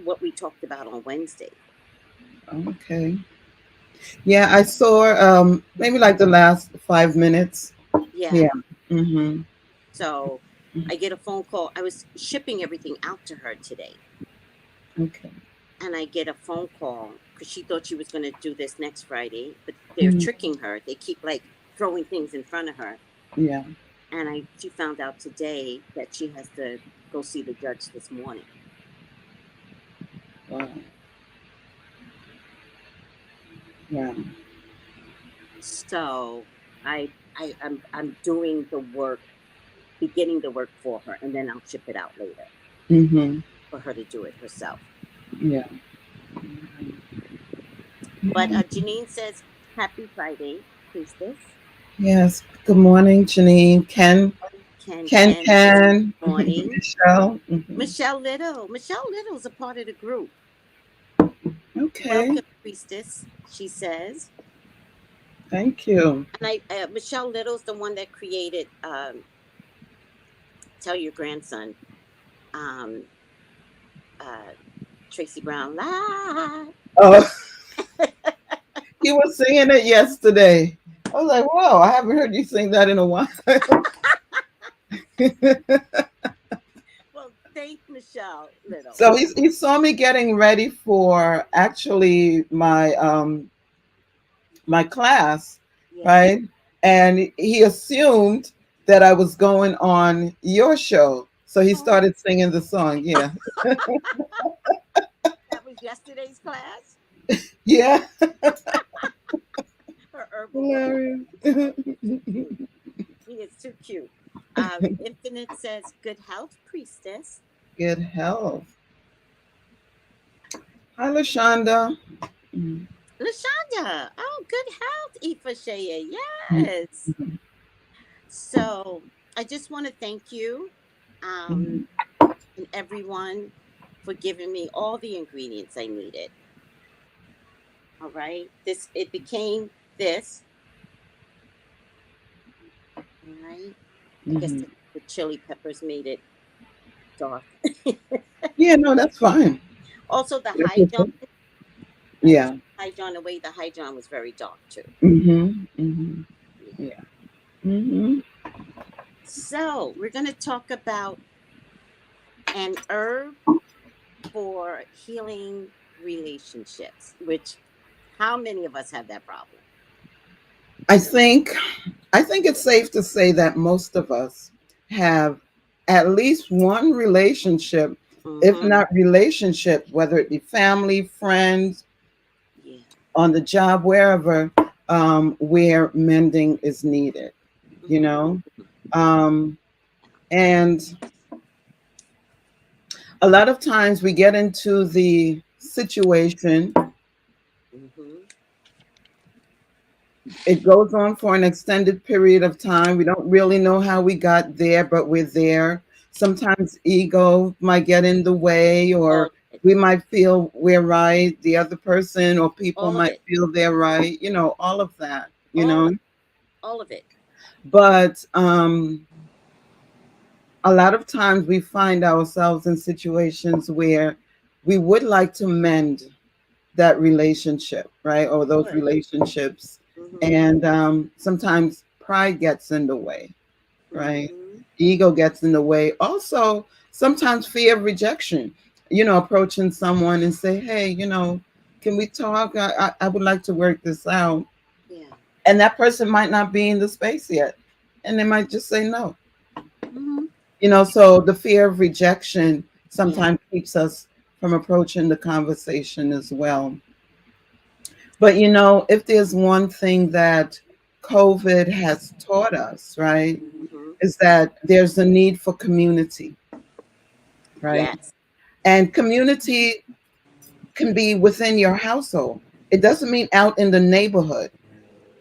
what we talked about on Wednesday. Okay. Yeah, I saw maybe like the last 5 minutes. Yeah. Yeah. Mm-hmm. So I get a phone call. I was shipping everything out to her today, Okay. and I get a phone call because she thought she was going to do this next Friday, but they're Mhm. tricking her. They keep like throwing things in front of her, Yeah. and she found out today that she has to go see the judge this morning. Wow. Wow. So I'm doing the work, beginning the work for her, and then I'll ship it out later Mm-hmm. for her to do it herself. Yeah. But Yeah. Janine says, "Happy Friday, Priestess." Yes. Good morning, Janine. Ken says, Ken. "Good morning." Michelle. Hmm. Michelle Little's a part of the group. Okay. Welcome, Priestess, she says. Thank you. And Michelle Little's the one that created "Tell Your Grandson," um, uh, Tracey Brown live. Oh, he was singing it yesterday. I was like, whoa, I haven't heard you sing that in a while. Well, thank Michelle Little. So he saw me getting ready for actually my class, Yeah. right? And he assumed that I was going on your show. So he Oh, started singing the song. Yeah. that was yesterday's class. Yeah. Her herbal class. Hilarious. He is too cute. Infinite says, "Good health, Priestess." Good health. Hi, Lashonda. Mhm. Lashonda, oh, good health, Ifa Shea. Yes. So I just want to thank you, Mhm. um, and everyone for giving me all the ingredients I needed. All right. It became this. All right. I guess Mhm. the chili peppers made it dark. Yeah, no, that's fine. Also, the That's high John. okay. I was Yeah. high John away. The high John was very dark too. Mm-hmm. Mm-hmm. Yeah. Yeah. Mm-hmm. So we're going to talk about an herb for healing relationships. Which, how many of us have that problem? I think I think it's safe to say that most of us have at least one relationship, if Mm-hmm. not relationship, whether it be family, friends, Yeah. on the job, wherever, where mending is needed, you Mm-hmm. know? Um, and a lot of times we get into the situation, Mm-hmm. it goes on for an extended period of time. We don't really know how we got there, but we're there. Sometimes ego might get in the way, All or of it. we might feel we're right. The other person or people All of might it. feel they're right, all of that, All of all of it. But a lot of times we find ourselves in situations where we would like to mend that relationship, right? Or those Would. relationships. Mm-hmm. And sometimes pride gets in the way, right? Mm-hmm. Ego gets in the way. Also, sometimes fear of rejection, approaching someone and say, hey, can we talk? I would like to work this out. Yeah. And that person might not be in the space yet. And they might just say no. Mm-hmm. So the fear of rejection Yeah. sometimes keeps us from approaching the conversation as well. But if there's one thing that COVID has taught us, right, Mm-hmm. is that there's a need for community, right? Yes. And community can be within your household. It doesn't mean out in the neighborhood.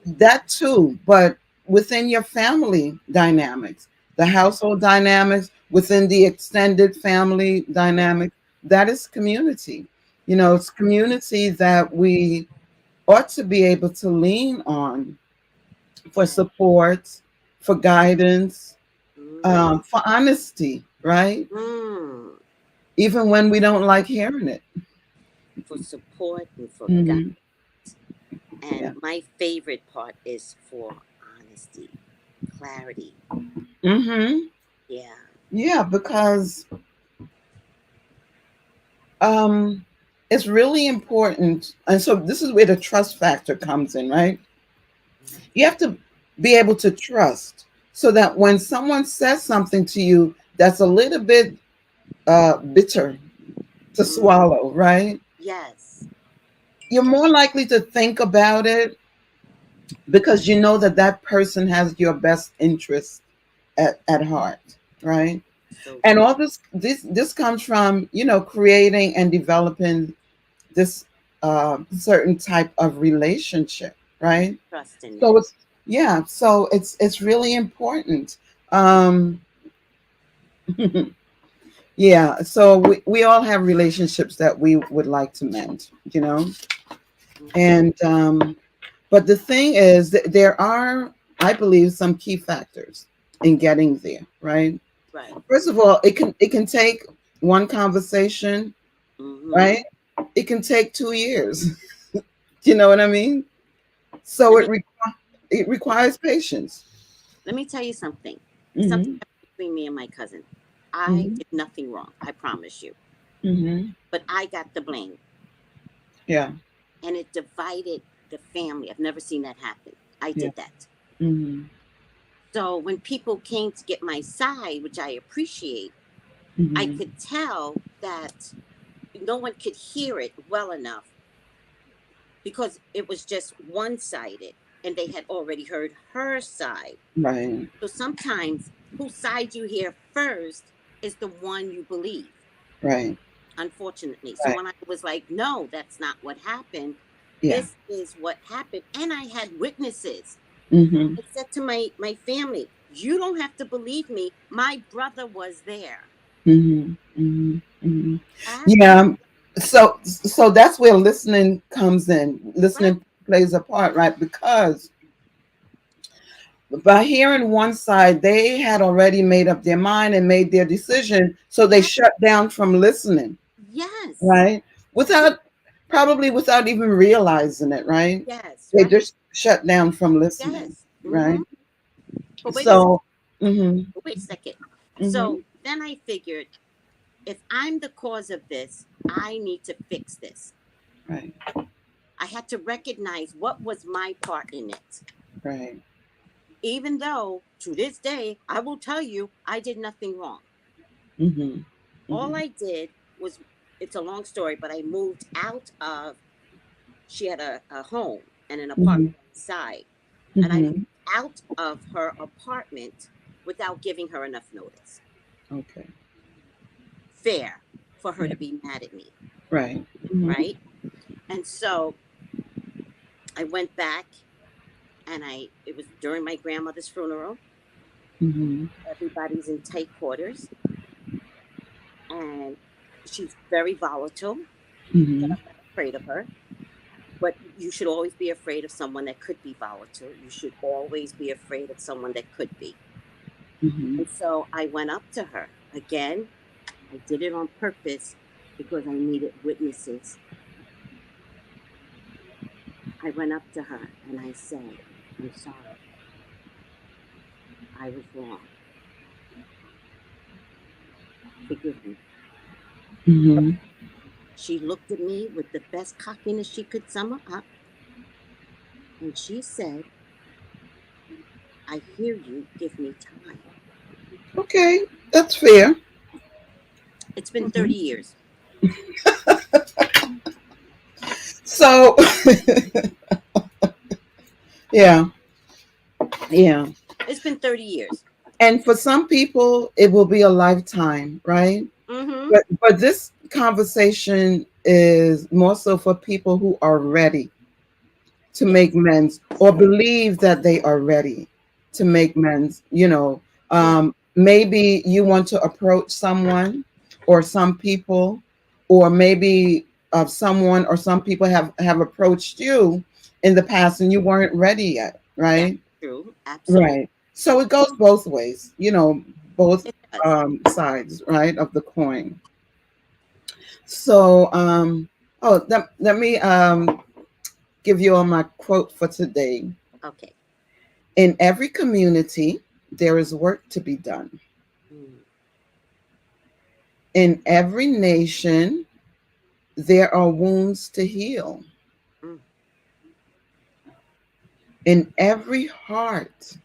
That too, but within your family dynamics. the household dynamics, within the extended family dynamic. That is community. It's community that we ought to be able to lean on for Yes. support, for guidance, Mm. for honesty, right? Mm. Even when we don't like hearing it. For support and for God. Hmm. Yeah. And my favorite part is for honesty, clarity. Hmm. Yeah. Yeah, because um, it's really important. And so this is where the trust factor comes in, right? You have to be able to trust so that when someone says something to you that's a little bit bitter to Mm. swallow, right? Yes. You're more likely to think about it because you know that that person has your best interest at heart, right? So And true. all this comes from creating and developing this certain type of relationship, right? Trust in So that. it's yeah, so it's really important. Um, yeah, so we all have relationships that we would like to mend. Hmm. And but the thing is that there are, I believe, some key factors in getting there, right? Right. First of all, it can take one conversation, Hmm. right? It can take 2 years. You know what I mean? So Let me it requires patience. let me tell you something. Something Hmm. happened between me and my cousin. I Hmm. did nothing wrong. I promise you. Hmm. But I got the blame, Yeah. and it divided the family. I've never seen that happen. I Yeah. did that. Hmm. So when people came to get my side, which I appreciate, I Hmm. could tell that no one could hear it well enough because it was just one sided and they had already heard her side. Right. So sometimes whose side you hear first is the one you believe, Right. unfortunately. So Right. when I was like, no, that's not what happened, Yeah. this is what happened. And I had witnesses. Hmm. I said to my family, you don't have to believe me. My brother was there. Hmm. Hmm. Hmm. Ask him. Yeah. So that's where listening comes in. Right. Listening plays a part, right? Because by hearing one side, they had already made up their mind and made their decision. So they Yes. shut down from listening, Yes. right? Without probably without even realizing it, right? Yes. They Right. just shut down from listening, Yes. right? But wait a second. So, hmm, Wait a second. hmm, So then I figured if I'm the cause of this, I need to fix this. right, I had to recognize what was my part in it. right, Even though to this day, I will tell you, I did nothing wrong. hmm, All hmm, I did was, it's a long story, but I moved out of, she had a home and an hmm, apartment inside. And I moved hmm. out of her apartment without giving her enough notice. Okay, Fair for her yeah, to be mad at me, right, hmm, right? And so I went back and it was during my grandmother's funeral. hmm, Everybody's in tight quarters and she's very volatile, but hmm, I'm not afraid of her. But you should always be afraid of someone that could be volatile. You should always be afraid of someone that could be. hmm. And so I went up to her. Again, I did it on purpose because I needed witnesses. I went up to her and I said, I'm sorry. I was wrong. Forgive me. Hmm. She looked at me with the best cockiness she could sum up and she said, I hear you. Give me time. Okay, that's fair. It's been Mhm. 30 years. So, yeah, yeah. It's been 30 years. And for some people, it will be a lifetime, right? Mm-hmm. But this conversation is more so for people who are ready to make Yes. amends or believe that they are ready to make amends. Yes. maybe you want to approach someone or some people, or maybe someone or some people have approached you in the past and you weren't ready yet, That's right? true. Absolutely. Right. So it goes both ways, both It does. sides, right, of the coin. So, let me give you all my quote for today. Okay. In every community, there is work to be done. Mm, In every nation, there are wounds to heal. mm, In every heart,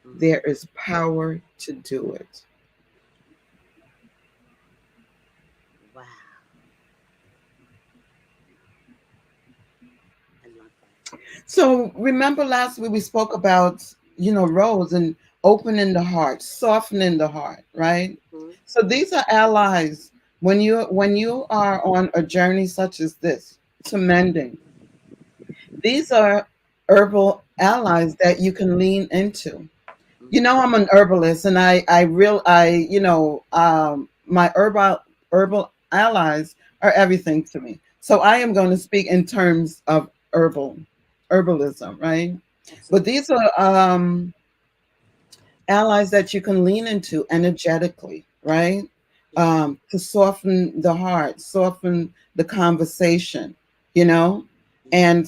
mm. there is power to do it. Wow. I love that. So remember last week we spoke about, rose and opening the heart, softening the heart, right? Mm, So these are allies when you are on a journey such as this to mending. These are herbal allies that you can lean into. mm-hmm. I'm an herbalist, and my herbal allies are everything to me. So I am going to speak in terms of herbalism, right? But Absolutely. these are allies that you can lean into energetically, right? Yeah. To soften the heart, soften the conversation, you know, Yeah. and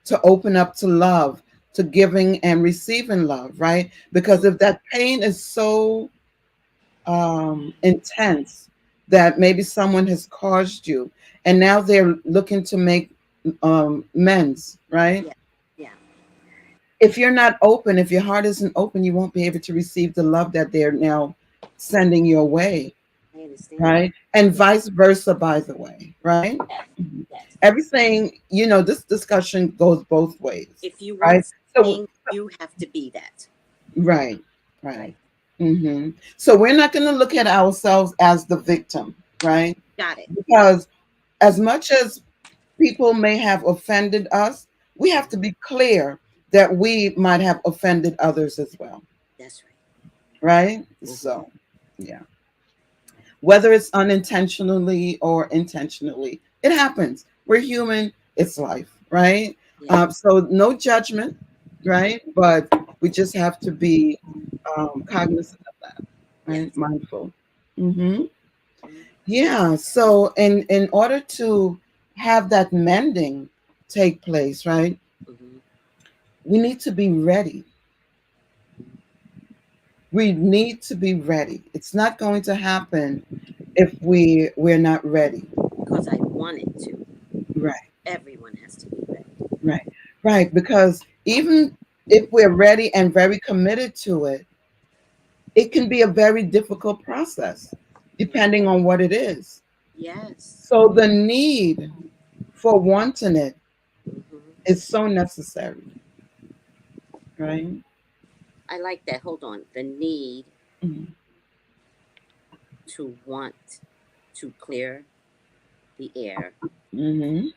to open up to love, to giving and receiving love, right? Because Mm, if that pain is so intense that maybe someone has caused you and now they're looking to make amends, right? yeah. Yeah. If you're not open, if your heart isn't open, you won't be able to receive the love that they're now sending your way, I understand. right? And Yeah. vice versa, by the way, right? Yes. Mhm. Yes. Everything, this discussion goes both ways, If you right? want So, something, you have to be that. right, Right. right. So we're not going to look at ourselves as the victim, right? Got it. Because as much as people may have offended us, we have to Mhm. be clear that we might have offended others as well, That's right. right? Mm-hmm. So, yeah, whether it's unintentionally or intentionally, it happens. We're human, it's life, right? Yeah. So, no judgment, right? But we just have to be cognizant of that, Yes. right? Mindful. hmm Mm-hmm. Yeah. So, in order to have that mending take place, right, Mm-hmm. we need to be ready. We need to be ready. It's not going to happen if we're not ready. Because I wanted to. Right, Everyone has to be ready. right, right. Because even if we're ready and very committed to it, it can be a very difficult process, Yeah. depending on what it is. Yes. So the need for wanting it Mm-hmm. is so necessary, right? I like that. Hold on. The need Mhm. to want to clear the air Mhm.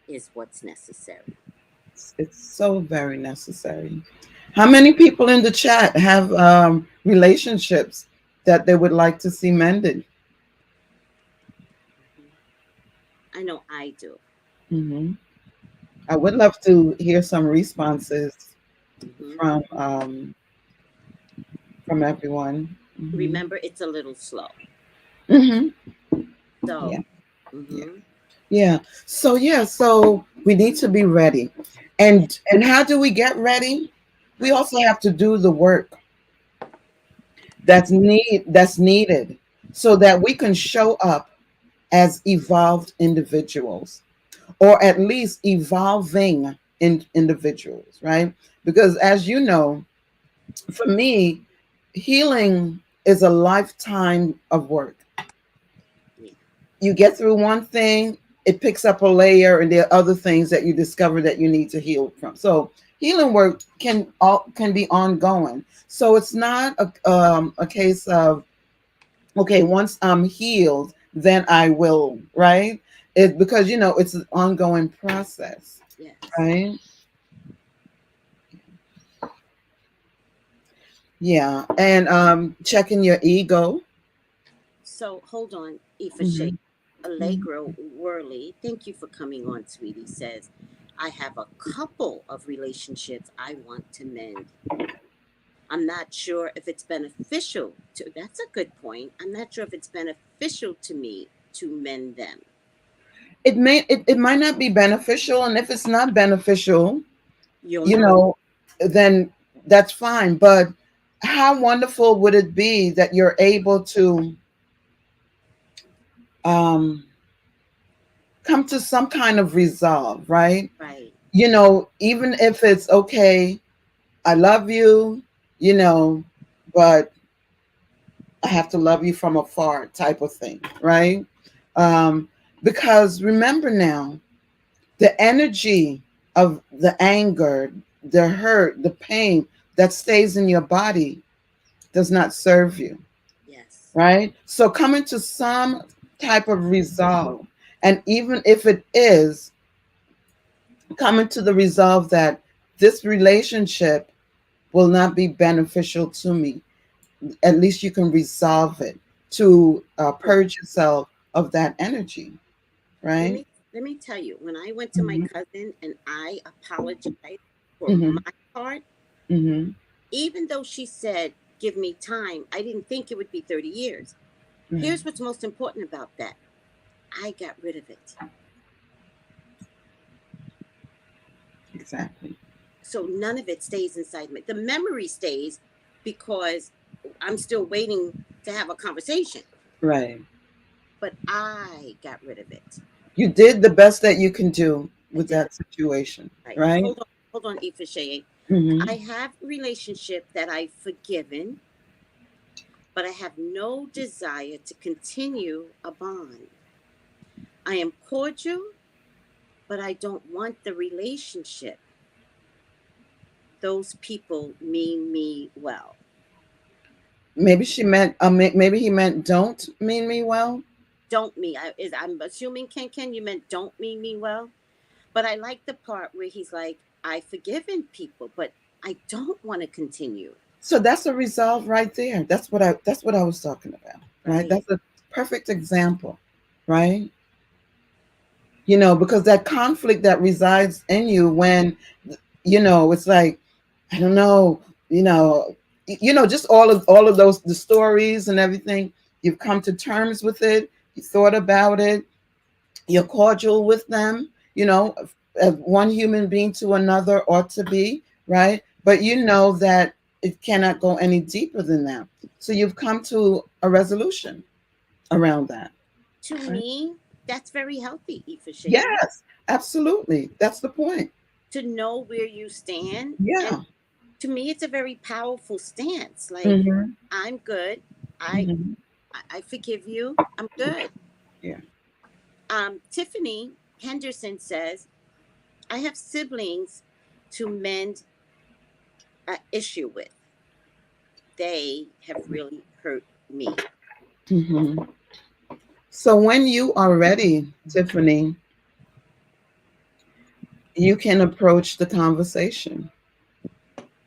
is what's necessary. It's so very necessary. How many people in the chat have relationships that they would like to see mended? Hmm. I know I do. hmm I would love to hear some responses Hmm. from everyone. Remember, it's a little slow. hmm So, Yeah, yeah, hmm, yeah. So we need to be ready, yeah, and how do we get ready? We right. also have to do the work that's needed so that we can show up as evolved individuals, or at least evolving individuals, right? Because as you know, for me, healing is a lifetime of work. Yeah, You get through one thing, it picks up a layer, and there are other things that you discover that you need to heal from. So healing work can be ongoing. So it's not a case of, okay, once I'm healed, then I will, right? It because it's an ongoing process, yes. right? Yeah. And checking your ego. So hold on, Ifa Shea. Hmm. Allegro Worley, thank you for coming on, sweetie. Says, I have a couple of relationships I want to mend. I'm not sure if it's beneficial to, that's a good point. I'm not sure if it's beneficial to me to mend them. It might not be beneficial, and if it's not beneficial, You'll you know. know, then that's fine. But how wonderful would it be that you're able to um, come to some kind of resolve, right? Right. Even if it's okay, I love you, you know, but I have to love you from afar type of thing, right? Um, because remember now, the energy of the anger, the hurt, the pain that stays in your body does not serve you, Yes. right? So coming to some type of resolve, and even if it is coming to the resolve that this relationship will not be beneficial to me, at least you can resolve it to purge yourself of that energy, Let right? me let me tell you, when I went to my Hmm. cousin and I apologized for Hmm. my part, Hmm. even though she said, give me time, I didn't think it would be 30 years. Right. Here's what's most important about that. I got rid of it. Exactly. So none of it stays inside me. The memory stays because I'm still waiting to have a conversation, Right. but I got rid of it. You did the best that you can do I with did the that situation, right. right? Hold on, Ifashe. Hmm. I have relationship that I've forgiven, but I have no desire to continue a bond. I am cordial, but I don't want the relationship. Those people mean me well. Maybe she meant, maybe he meant, don't mean me well. Don't mean I'm assuming Ken you meant don't mean me well. But I like the part where he's like, I've forgiven people, but I don't want to continue. So that's a resolve right there. That's what I was talking about, right? Right. That's a perfect example, right? Because that conflict that resides in you when, it's like, I don't know, just all of those, the stories and everything, you've come to terms with it, you thought about it, you're cordial with them, as one human being to another ought to be, right? But you know that it cannot go any deeper than that. So you've come to a resolution around that, To right? me, that's very healthy, Ifashe. Yes, absolutely. That's the point. To know where you stand. And Yeah. to me, it's a very powerful stance. Like, Hmm. I'm good. I Hmm. I forgive you. I'm good. Yeah. Tiffany Henderson says, I have siblings to mend an issue with. They have really hurt me. Hmm. So when you are ready, Tiffany, you can approach the conversation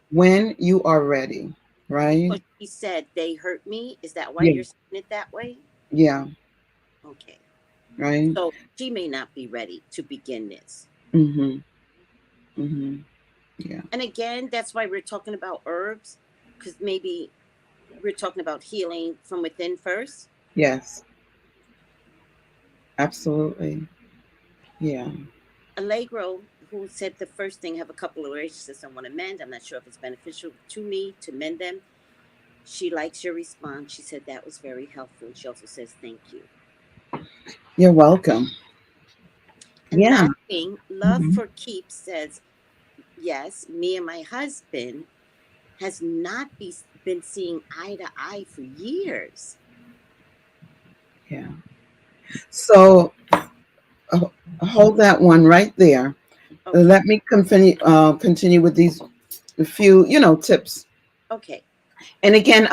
when you are ready, right? So she said they hurt me. Is that why Yeah. you're saying it that way? Yeah. Okay. Right. So she may not be ready to begin this. Mm-hmm. Mm-hmm. Yeah. And again, that's why we're talking about herbs, because maybe we're talking about healing from within first. Yes. Absolutely. Yeah. Allegro, who said the first thing, have a couple of relationships I want to mend. I'm not sure if it's beneficial to me to mend them. She likes your response. She said that was very helpful. And she also says thank you. You're welcome. And Yeah. last thing, Love Hmm. for Keeps says, yes, me and my husband has not been seeing eye to eye for years. Yeah. So uh, hold that one right there. Okay. Let me continue with these few, tips. Okay. And again,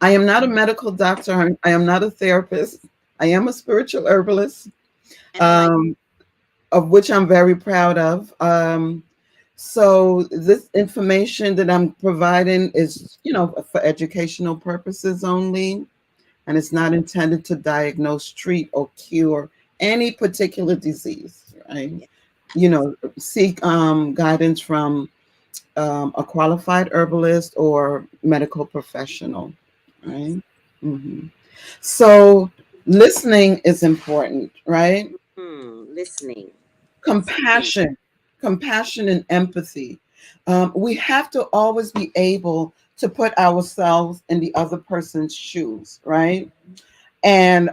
I am not a medical doctor. I am not a therapist. I am a spiritual herbalist, And I like um, of which I'm very proud of. So this information that I'm providing is, for educational purposes only, and it's not intended to diagnose, treat, or cure any particular disease, right? Yeah. Seek guidance from a qualified herbalist or medical professional, Yes. right? hmm So listening is important, right? Listening. That's key. Compassion, compassion and empathy. We have to always be able to put ourselves in the other person's shoes, right? And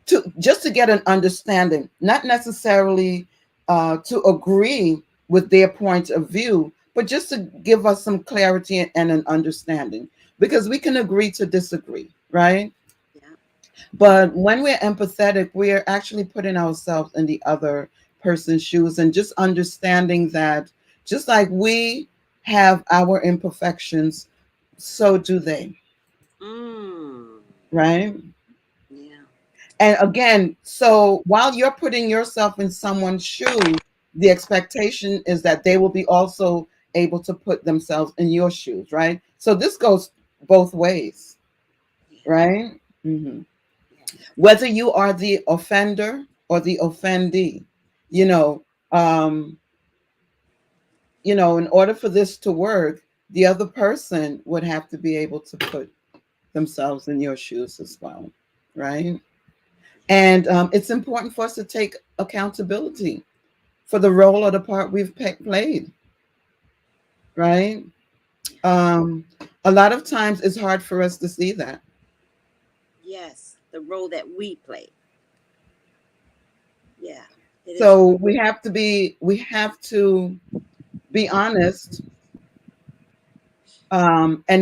to get an understanding, not necessarily to agree with their point of view, but just to give us some clarity and an understanding, because we can agree to disagree, right? Yeah. But when we're empathetic, we're actually putting ourselves in the other person's shoes and just understanding that just like we have our imperfections, so do they, Mm. right? Yeah. And again, so while you're putting yourself in someone's shoes, the expectation is that they will be also able to put themselves in your shoes, right? So this goes both ways, Yeah. right? hmm Yes. Whether you are the offender or the offendee, you know, um, in order for this to work, the other person would have to be able to put themselves in your shoes as well, right? And it's important for us to take accountability for the role or the part we've played, right? Yeah. Um, a lot of times it's hard for us to see that. Yes. The role that we play. Yeah. It is. So we have to be honest, and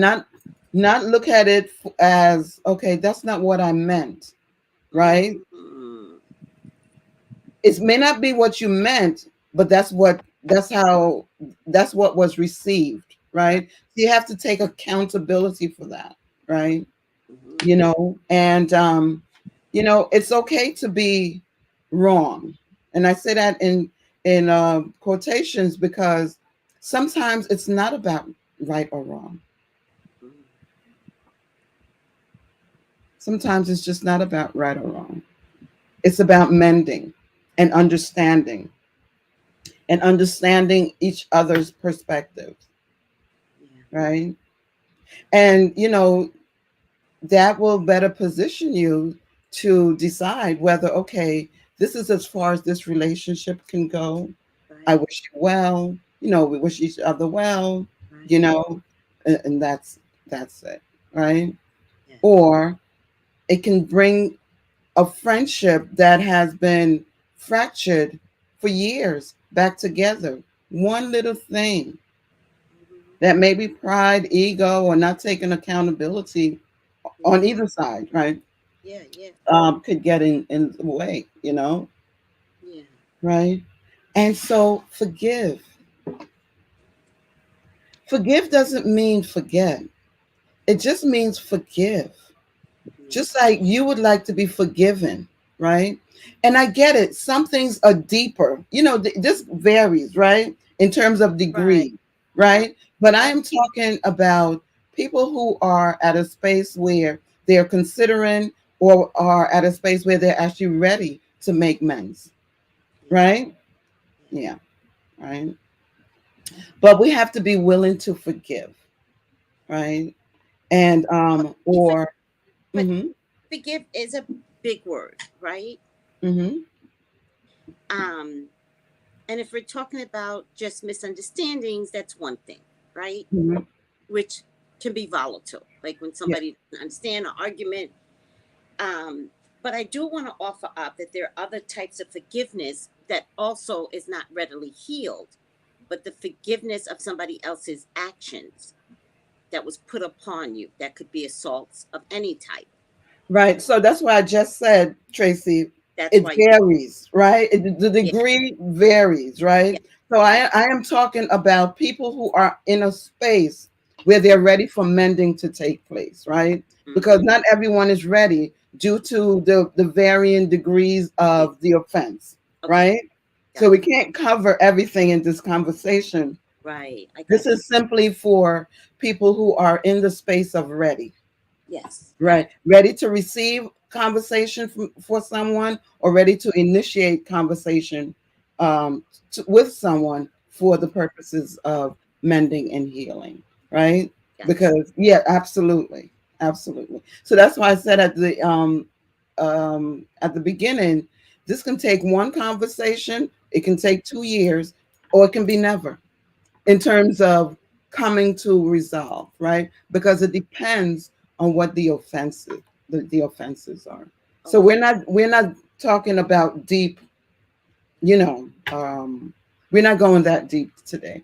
not look at it as, okay, that's not what I meant, right? Mm. It may not be what you meant, but that's what was received, Right. right? So you have to take accountability for that, right? Mm-hmm. And it's okay to be wrong. And I say that in quotations, because sometimes it's not about right or wrong. Mm-hmm. Sometimes it's just not about right or wrong. It's about mending and understanding each other's perspectives, Yeah. right? And that will better position you to decide whether, okay, this is as far as this relationship can go. I Right. wish you well. We wish each other well. You Right. know, and that's it, right? Yes. Or it can bring a friendship that has been fractured for years back together. One little thing Mm-hmm. that maybe pride, ego, or not taking accountability on Mm-hmm. either side, right? Yeah. Yeah. Could get in the way, Yeah. right? And so forgive doesn't mean forget. It just means forgive. Yeah. Just like you would like to be forgiven, right? And I get it. Some things are deeper. This varies, right? In terms of Right. degree, Right. right? But I Yep. am talking about people who are at a space where they're considering, or are at a space where they're actually ready to make amends, Yeah. right? Yeah. Yeah, right. But we have to be willing to forgive, right? And But even, or but mm-hmm, forgive is a big word, right? mm-hmm, Um, and if we're talking about just misunderstandings, that's one thing, right? mm-hmm, Which can be volatile, like when yeah, somebody doesn't understand an argument. Um, but I do want to offer up that there are other types of forgiveness that also is not readily healed, but the forgiveness of somebody else's actions that was put upon you, that could be assaults of any type. right. So that's why I just said, Tracy, That's it why, varies, right? The yeah, degree varies, yeah, right? So yeah. I am talking about people who are in a space where they're ready for mending to take place, right? Because Mm-hmm. not everyone is ready due to the varying degrees Yeah. of the offense, Okay. right? So we Gotcha. can't cover everything in this conversation. Right. I This got you. is simply for people who are in the space of ready. Yes. Right. Ready to receive conversation for someone, or ready to initiate conversation with someone for the purposes of mending and healing. Right. Gotcha. Because, yeah, absolutely. Absolutely. So that's why I said at the beginning, this can take one conversation, it can take 2 years, or it can be never, in terms of coming to resolve, right? Because it depends on what the offenses are. So Okay. we're not talking about deep, you know, we're not going that deep today.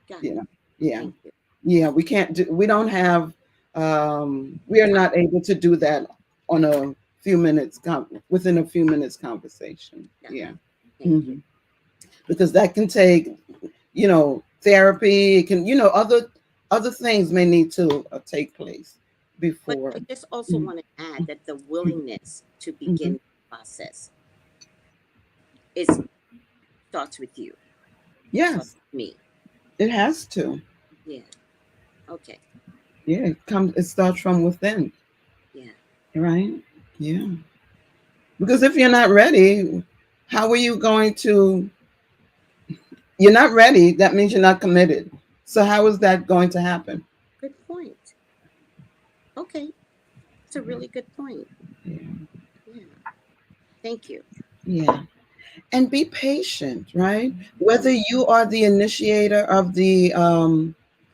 Got You it. know, yeah, Thank you. yeah. We don't have, we are not able to do that on a few minutes, within a few minutes conversation. Got it. Yeah. Thank you. Mhm. Because that can take, therapy. It can, other things may need to take place But before. I just also Mhm. want to add that the willingness to begin Mhm. the process is starts with you. Starts Yes, with me. it has to. Yeah. Okay. Yeah, it starts from within, Yeah. right? Yeah. Because if you're not ready, how are you going to? You're not ready. That means you're not committed. So how is that going to happen? Good point. Okay. It's a really good point. Yeah. Yeah. Thank you. Yeah. And be patient, right? Mm, Whether you are the initiator of the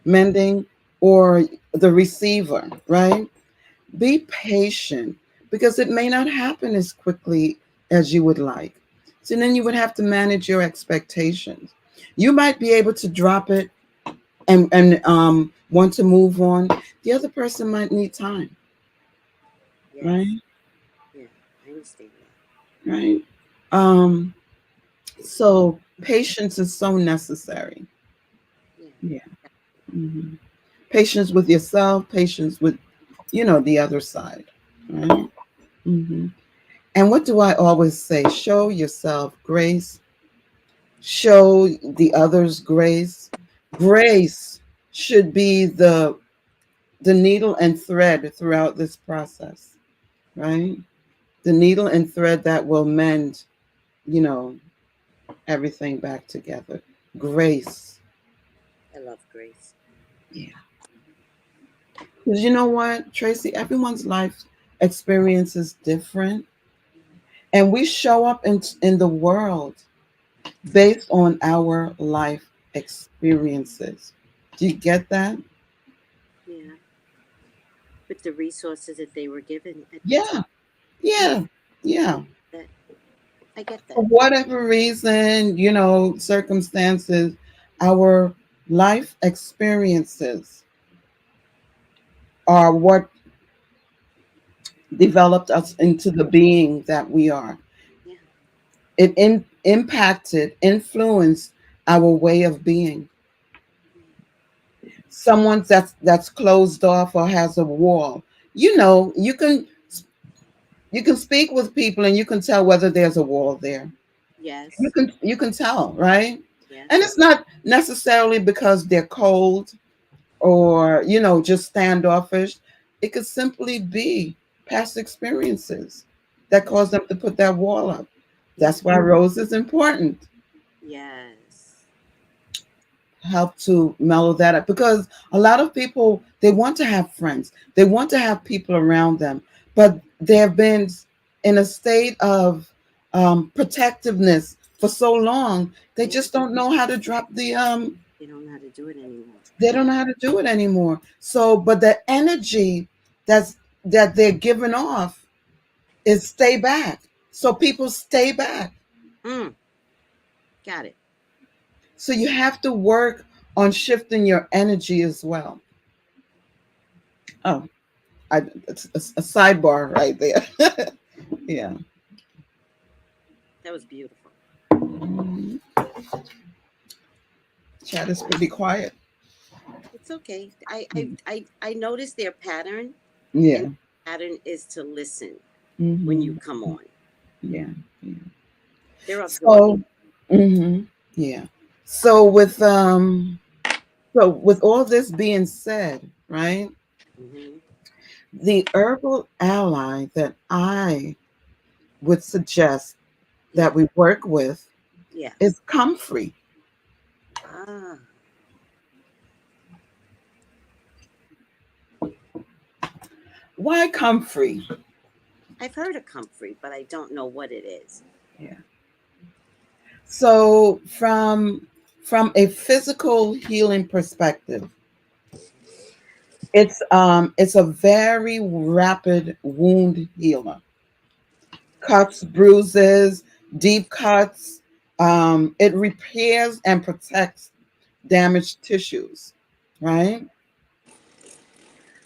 mending or the receiver, right? Be patient, because it may not happen as quickly as you would like. So then you would have to manage your expectations. You might be able to drop it and want to move on. The other person might need time, yes. right? Yeah. I understand Right. Um, so patience is so necessary. that. Yeah. Yeah. Mhm. Patience with yourself, patience with, the other side. Right. Hmm. And what do I always say? Show yourself grace, show the others grace. Grace should be the needle and thread throughout this process, right? The needle and thread that will mend, you know, everything back together. Grace. I love grace. Yeah. Because you know what, Tracy, everyone's life experience is different. And we show up in the world based on our life experiences. Do you get that? Yeah. With the resources that they were given at the time. Yeah, Yeah. yeah, yeah. That I get For that. whatever reason, circumstances, our life experiences are what developed us into the being that we are. Yeah. It impacted, influenced our way of being. Someone that's closed off or has a wall, you can speak with people and you can tell whether there's a wall there. you Yes. can you can tell, right? And Yes. it's not necessarily because they're cold or just standoffish. It could simply be past experiences that cause them to put that wall up. Yeah. That's why rose is important. Yes. Help to mellow that up, because a lot of people, they want to have friends, they want to have people around them, but they have been in a state of protectiveness for so long, they Yeah. just don't know how to drop They don't know how to do it anymore. they don't Yeah. know how to do it anymore. So but the energy that they're giving off is stay back, so people stay back. Mm. Got it. So you have to work on shifting your energy as well. Oh, it's a sidebar right there. Yeah. That was beautiful. Mhm. Chat is pretty quiet. It's okay. I noticed their pattern, and Yeah. the pattern is to listen when you Hmm. come on. Yeah. Yeah. They're absorbing. So, Mm-hmm. Yeah. So with all this being said, right? Mm-hmm. The herbal ally that I would suggest Yeah. that we work with Yes. is comfrey. Ah, Why comfrey? I've heard of comfrey, but I don't know what it is. Yeah. So from a physical healing perspective, it's a very rapid wound healer. Cuts, bruises, deep cuts. It repairs and protects damaged tissues, right?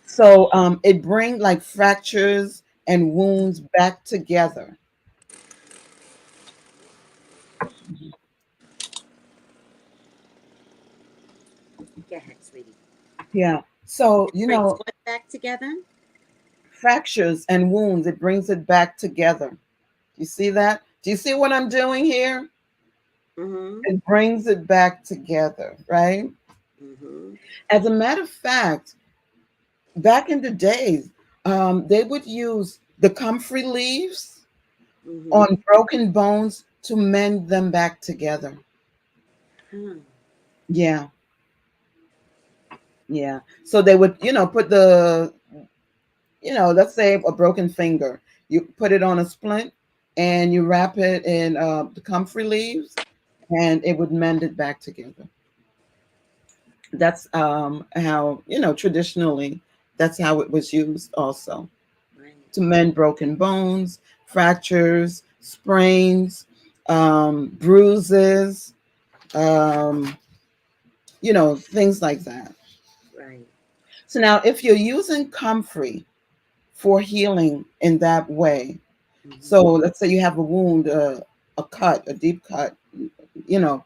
So it brings like fractures and wounds back together. Go ahead, sweetie. Yeah. So, It brings what back together? fractures and wounds, it brings it back together. You see that? Do you see what I'm doing here? Mm-hmm. It brings it back together, right? Mm-hmm. As a matter of fact, back in the days, they would use the comfrey leaves Mm-hmm. on broken bones to mend them back together. Hmm. Yeah, yeah. So they would, put the, let's say a broken finger, you put it on a splint and you wrap it in the comfrey leaves and it would mend it back together. That's how, traditionally, that's how it was used also Right. to mend broken bones, fractures, sprains, bruises, um, things like that. Right. So now, if you're using comfrey for healing in that way, so Mm-hmm. let's say you have a wound, a cut, a deep cut, you know,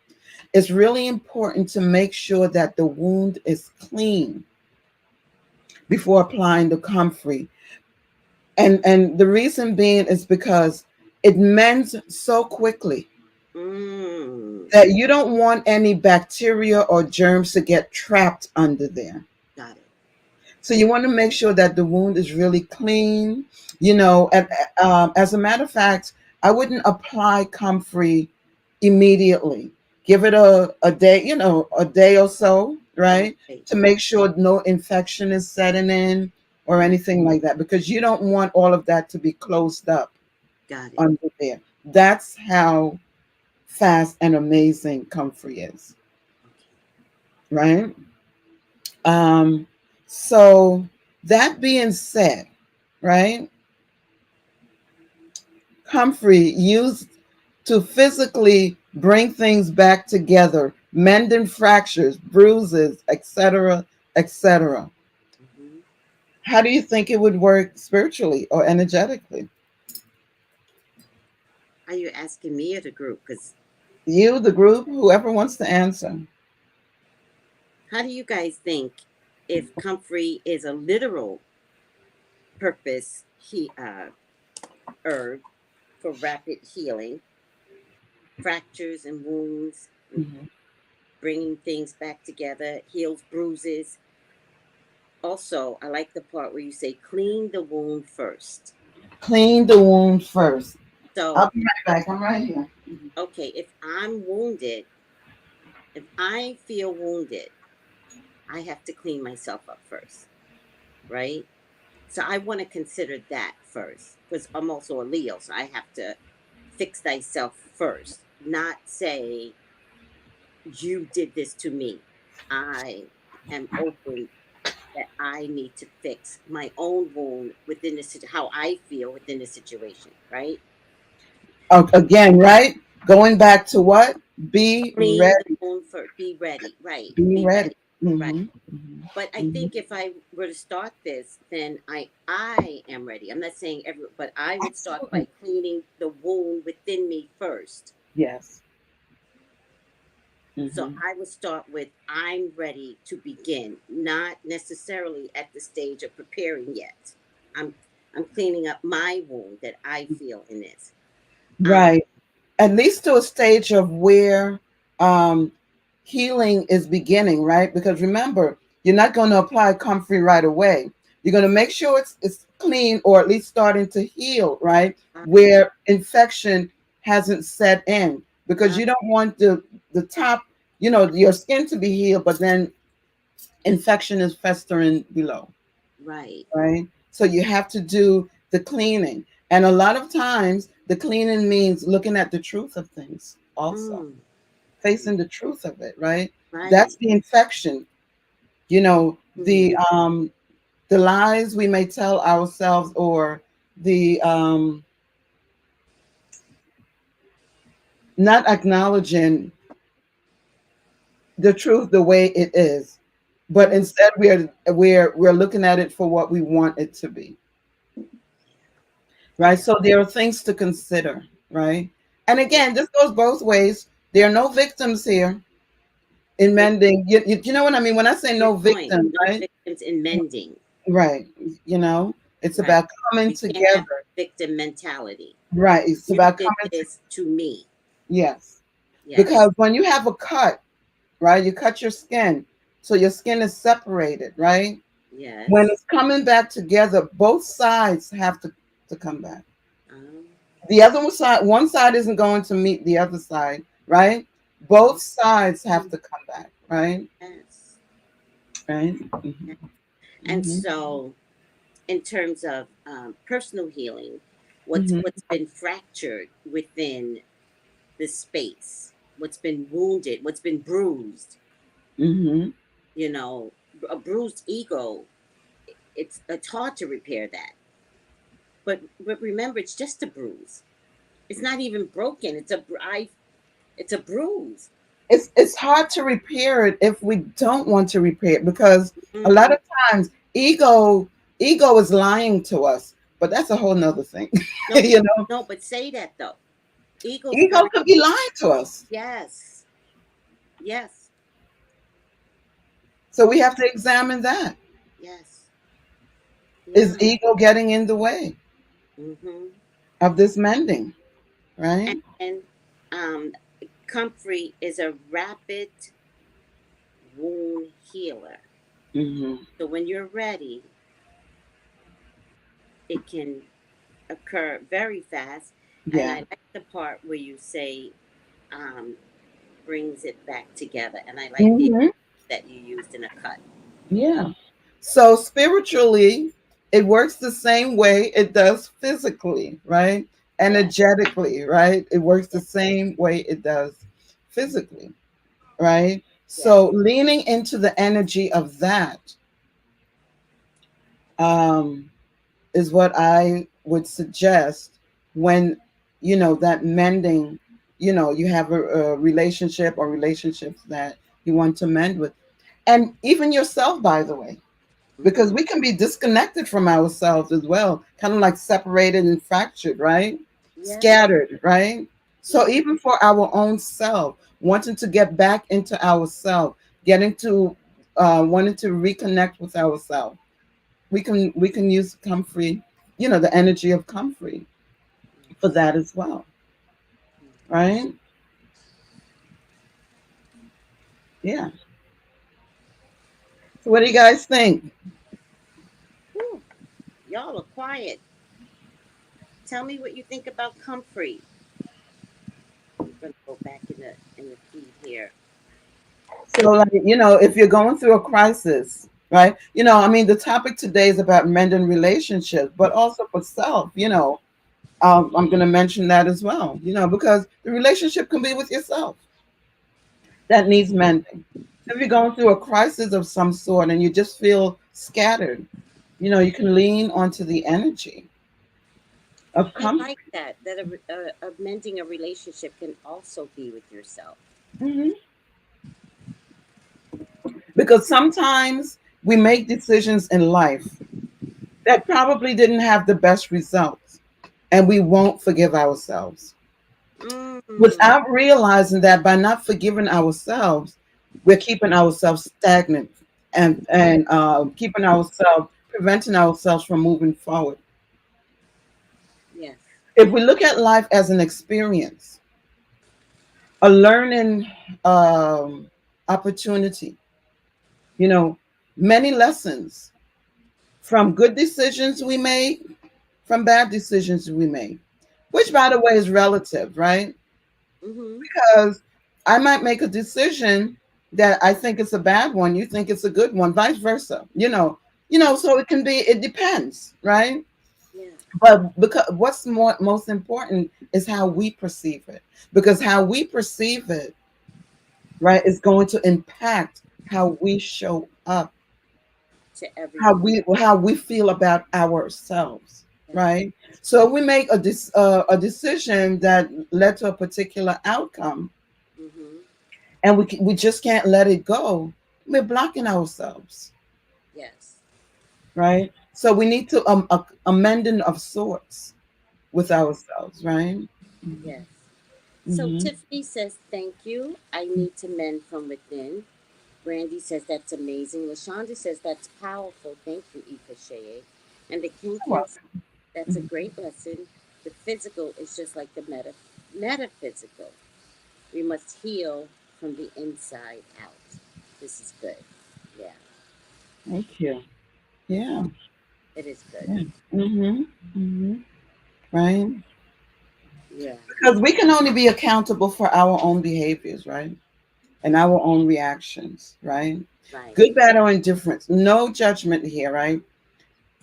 it's really important to make sure that the wound is clean before applying the comfrey. And the reason being is because it mends so quickly Mm. that you don't want any bacteria or germs to get trapped under there. Got it. So you want to make sure that the wound is really clean. And as a matter of fact, I wouldn't apply comfrey immediately. Give it a day, a day or so, right? Right. To make sure no infection is setting in or Right. anything like that, because you don't want all of that to be closed up Got it. under there. That's how fast and amazing comfrey is, Okay. right? Um, so that being said, right? Comfrey used to physically bring things back together, mending fractures, bruises, etc., etc. Mm-hmm. How do you think it would work spiritually or energetically? Are you asking me or the group? Because You, the group, whoever wants to answer. how do you guys think if comfrey is a literal purpose herb for rapid healing, fractures and wounds, Mhm. bringing things back together, heals bruises. Also, I like the part where you say clean the wound first. Clean the wound first. I'll So, be right back. I'm right here. okay, if I'm wounded, if I feel wounded, I have to clean myself up first, right? So I want to consider that first because I'm also a Leo, so I have to fix thyself first, not say you did this to me. I am open that I need to fix my own wound within how I feel within the situation, right? Again, right? Going back to what? Be Clean the ready. wound first. Be ready, right? Be Be ready. ready, right? Hmm. But I Hmm. think if I were to start this, then I am ready. I'm not saying every, but I would start Absolutely. by cleaning the wound within me first. Yes. So Hmm. I would start with I'm ready to begin, not necessarily at the stage of preparing yet. I'm I'm cleaning up my wound that I feel in this. Um, Right. at least to a stage of where um, healing is beginning, right? Because remember, you're not going to apply comfrey right away. You're going to make sure it's clean or at least starting to heal, right? Where infection hasn't set in, because you don't want the top, your skin to be healed, but then infection is festering below, Right. right? So you have to do the cleaning. And a lot of times the cleaning means looking at the truth of things also, Mm. facing the truth of it, right? Right. That's the infection. You know, Mm. the lies we may tell ourselves, or the not acknowledging the truth the way it is. But Mm. instead we're looking at it for what we want it to be. Right. Yeah. So there are things to consider, right? And Yeah. again, this goes both ways. There are no victims here in Good, mending. You know what I mean? When I say good no point. victim, No right? victims in mending. Right. You know, it's Right. about coming We can't have together. victim mentality. Right. It's You about did coming to, this to me. yes. Yes. Because when you have a cut, right, you cut your skin. So your skin is separated, right? When Yes. it's coming back together, both sides have to come back. Um, The one side isn't going to meet the other side, right? Both sides have to come back, right? yes. Right. And Hmm. so, in terms of personal healing, Hmm. what's been fractured within the space, what's been wounded, what's been bruised, Hmm. you know, a bruised ego, it's hard to repair that. But remember, it's just a bruise. It's not even broken. It's a bruise. It's hard to repair it if we don't want to repair it, because a lot Mm-hmm. of times ego is lying to us, but that's a whole nother thing. No, You know, no, but say that though. Ego's ego trying. could be lying to us, Yes, yes, so we have to examine that. yes. Is Yeah. ego getting in the way Mm-hmm. of this mending, right? And um, comfrey is a rapid wound healer. Hmm. So when you're ready, it can occur very fast. And Yeah. I like the part where you say um, brings it back together. And I like the Hmm. that you used in a cut. Yeah. So spiritually, it works the same way it does physically, right? Yes, Energetically, right? It works the yes, same way it does physically, right? yes. So leaning into the energy of that um, is what I would suggest when, that mending, you have a relationship or relationships that you want to mend with. And even yourself, by the way, because Mm-hmm. we can be disconnected from ourselves as well, kind of like separated and fractured, right? Yes, Scattered, right? So yes. even for our own self, wanting to get back into ourself, getting to wanting to reconnect with ourselves, we can use comfrey, the energy of comfrey for that as well, right? Yeah. So what do you guys think? Whew, y'all are quiet. Tell me what you think about comfrey. I'm gonna go back in the feed here. So, like, if you're going through a crisis, right? I mean, the topic today is about mending relationships, but also for self. I'm going to mention that as well. Because the relationship can be with yourself that needs mending. So if you're going through a crisis of some sort and you just feel scattered, you can lean onto the energy of I comfort. like that. That mending a relationship can also be with yourself. Mhm. Because sometimes we make decisions in life that probably didn't have the best results, and we won't forgive ourselves Mm, without realizing that by not forgiving ourselves, we're keeping ourselves stagnant, and keeping ourselves, preventing ourselves from moving forward. yes. If we look at life as an experience, a learning um, opportunity. You know, many lessons from good decisions we made, from bad decisions we made, which, by the way, is relative, right? Mm-hmm. Because I might make a decision that I think it's a bad one, you think it's a good one, vice versa. So it can be. It depends, right? Yeah. But because what's most important is how we perceive it, because how we perceive it, right, is going to impact how we show up, To how everyone. we feel about ourselves, Yes. right? So we make a decision that led to a particular outcome, Mm-hmm. and we just can't let it go. We're blocking ourselves, Yes. right? So we need to a mending of sorts with ourselves, right? Yes. So Mm-hmm. Tiffany says, "Thank you. I need to mend from within." Brandy says, "That's amazing." LaShonda says, "That's powerful. Thank you, Eva Shea." And the Kinkin says, "That's a great lesson. The physical is just like the metaphysical. We must heal from the inside out." This is good. Yeah, Thank you. Yeah. it is good. Yeah. Mm-hmm. Mm-hmm. Right. Yeah, Because we can only be accountable for our own behaviors, right? And our own reactions, right? right. Good, bad, or indifference. No judgment here, right?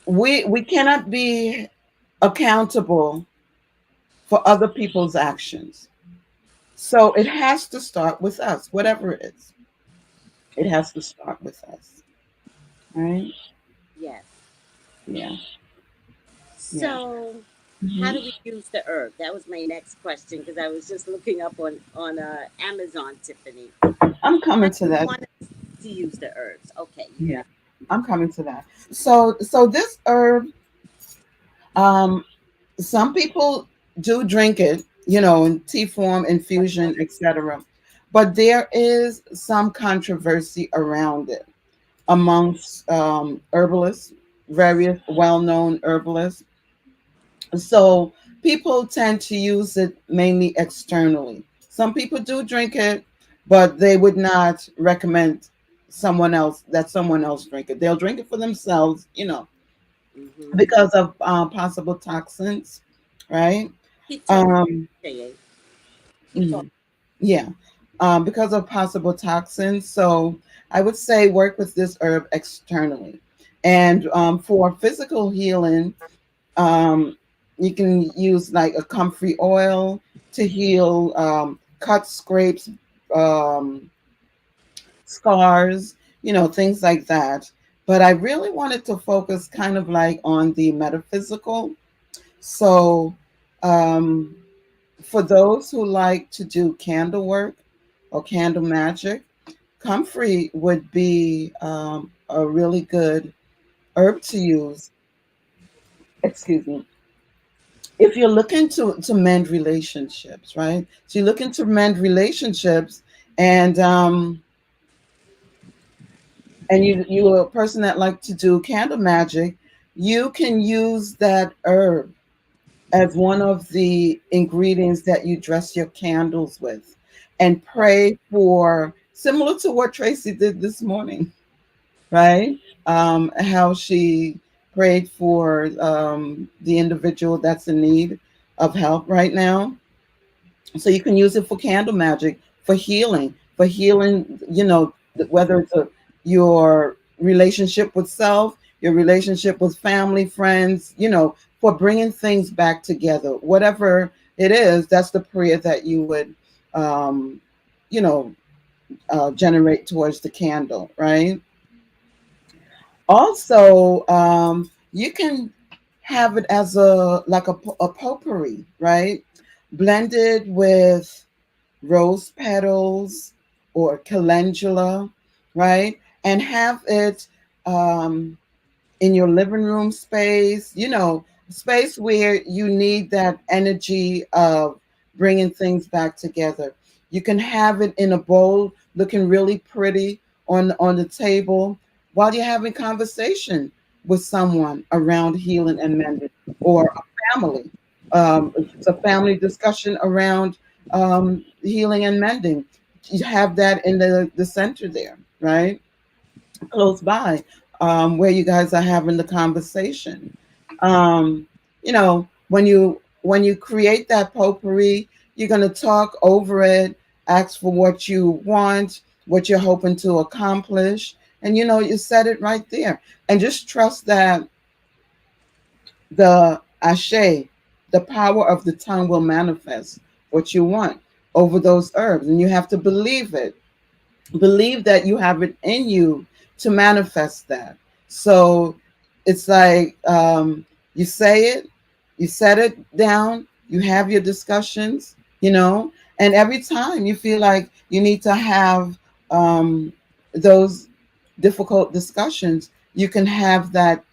We cannot be accountable for other people's actions. So it has to start with us, whatever it is. It has to start with us, right? Yes. Yeah. Yeah. So, how Hmm. do we use the herb? That was my next question because I was just looking up on Amazon, Tiffany. I'm How coming do to you that. want us to use the herbs? Okay, you Yeah. ready? I'm coming to that. So this herb, um, some people do drink it, in tea form, infusion, etc. But there is some controversy around it amongst herbalists, various well-known herbalists. So people tend to use it mainly externally. Some people do drink it, but they would not recommend someone else drink it. They'll drink it for themselves, Mm-hmm. because of possible toxins, right? Keep talking, Um, Shay. Keep talking. mm, yeah, because of possible toxins. So I would say work with this herb externally. And for physical healing, um, you can use like a comfrey oil to heal cuts, scrapes, um, scars, things like that. But I really wanted to focus kind of like on the metaphysical. So, um, for those who like to do candle work or candle magic, comfrey would be a really good herb to use. Excuse me. If you're looking to mend relationships, right? So you're looking to mend relationships, and you're a person that like to do candle magic, you can use that herb as one of the ingredients that you dress your candles with, and pray for, similar to what Tracy did this morning, right? How she prayed for the individual that's in need of help right now. So you can use it for candle magic, for healing, whether it's your relationship with self, your relationship with family, friends, for bringing things back together. Whatever it is, that's the prayer that you would, um, you know, generate towards the candle, right? Also, you can have it as a potpourri, right? Blended with rose petals or calendula, right? And have it um, in your living room space, space where you need that energy of bringing things back together. You can have it in a bowl looking really pretty on the table while you're having conversation with someone around healing and mending, or a family. If it's a family discussion around healing and mending. You have that in the center there, right? Close by, where you guys are having the conversation. Um, when you create that potpourri, you're going to talk over it, ask for what you want, what you're hoping to accomplish, and you set it right there, and just trust that the ashe, the power of the tongue, will manifest what you want over those herbs, and you have to believe it. Believe that you have it in you to manifest that. So it's like, you say it, you set it down, you have your discussions, and every time you feel like you need to have those difficult discussions, you can have that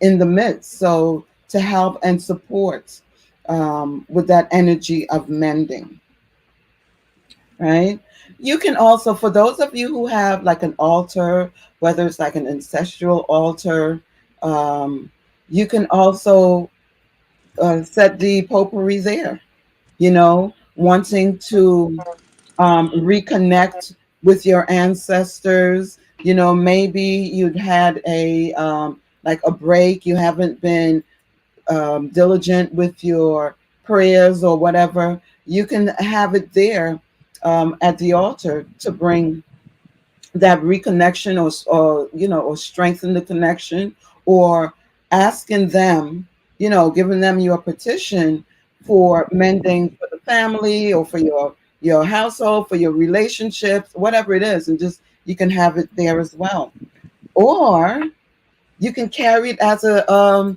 in the midst. So to help and support, with that energy of mending. Right? You can also, for those of you who have like an altar, whether it's like an ancestral altar, you can also set the potpourri there, wanting to reconnect with your ancestors. Maybe you'd had like a break, you haven't been diligent with your prayers or whatever. You can have it there, at the altar, to bring that reconnection, or strengthen the connection, or asking them, giving them your petition for mending for the family, or for your household, for your relationships, whatever it is, and just you can have it there as well. Or you can carry it as a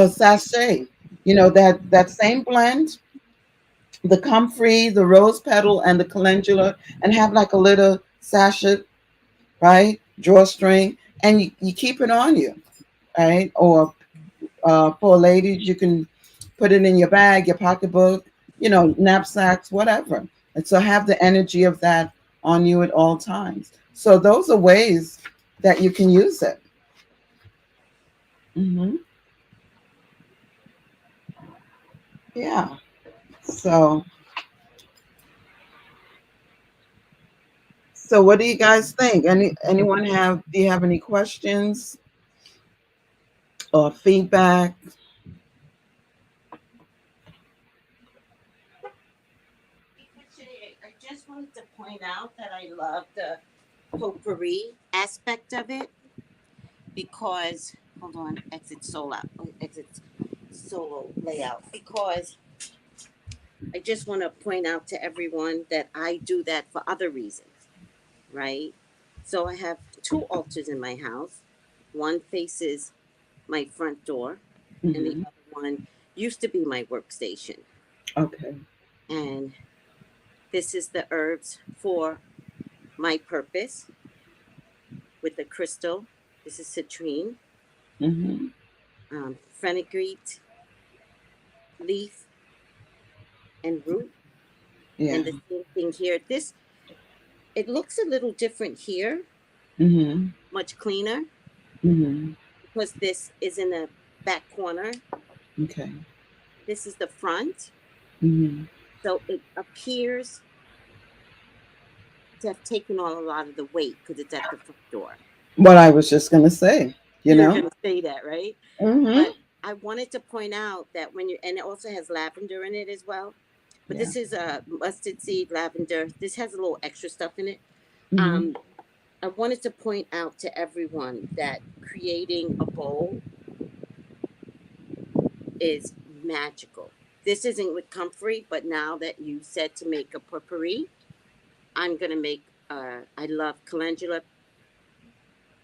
sachet, that same blend, the comfrey, the rose petal, and the calendula, and have like a little sachet, right? Drawstring, and you keep it on you, right? Or for ladies, you can put it in your bag, your pocketbook, knapsacks, whatever. And so have the energy of that on you at all times. So those are ways that you can use it. hmm Yeah. So, what do you guys think? Anyone do you have any questions or feedback? I just wanted to point out that I love the potpourri aspect of it because, hold on, exit solo layout, because I just want to point out to everyone that I do that for other reasons, right? So I have two altars in my house. One faces my front door, and the hmm other one used to be my workstation. Okay. And this is the herbs for my purpose with the crystal. This is citrine, hmm fenugreek leaf, and root. Yeah. And the same thing here. This, it looks a little different here, hmm much cleaner, hmm because this is in the back corner. Okay. This is the front. hmm So it appears to have taken on a lot of the weight because it's at the front door. What I was just gonna say, you You're know. going to say that, right? hmm But I wanted to point out that when you, and it also has lavender in it as well. But Yeah. this is a mustard seed lavender. This has a little extra stuff in it. hmm Um, I wanted to point out to everyone that creating a bowl is magical. This isn't with comfrey, but now that you said to make a potpourri, I'm gonna make. I love calendula,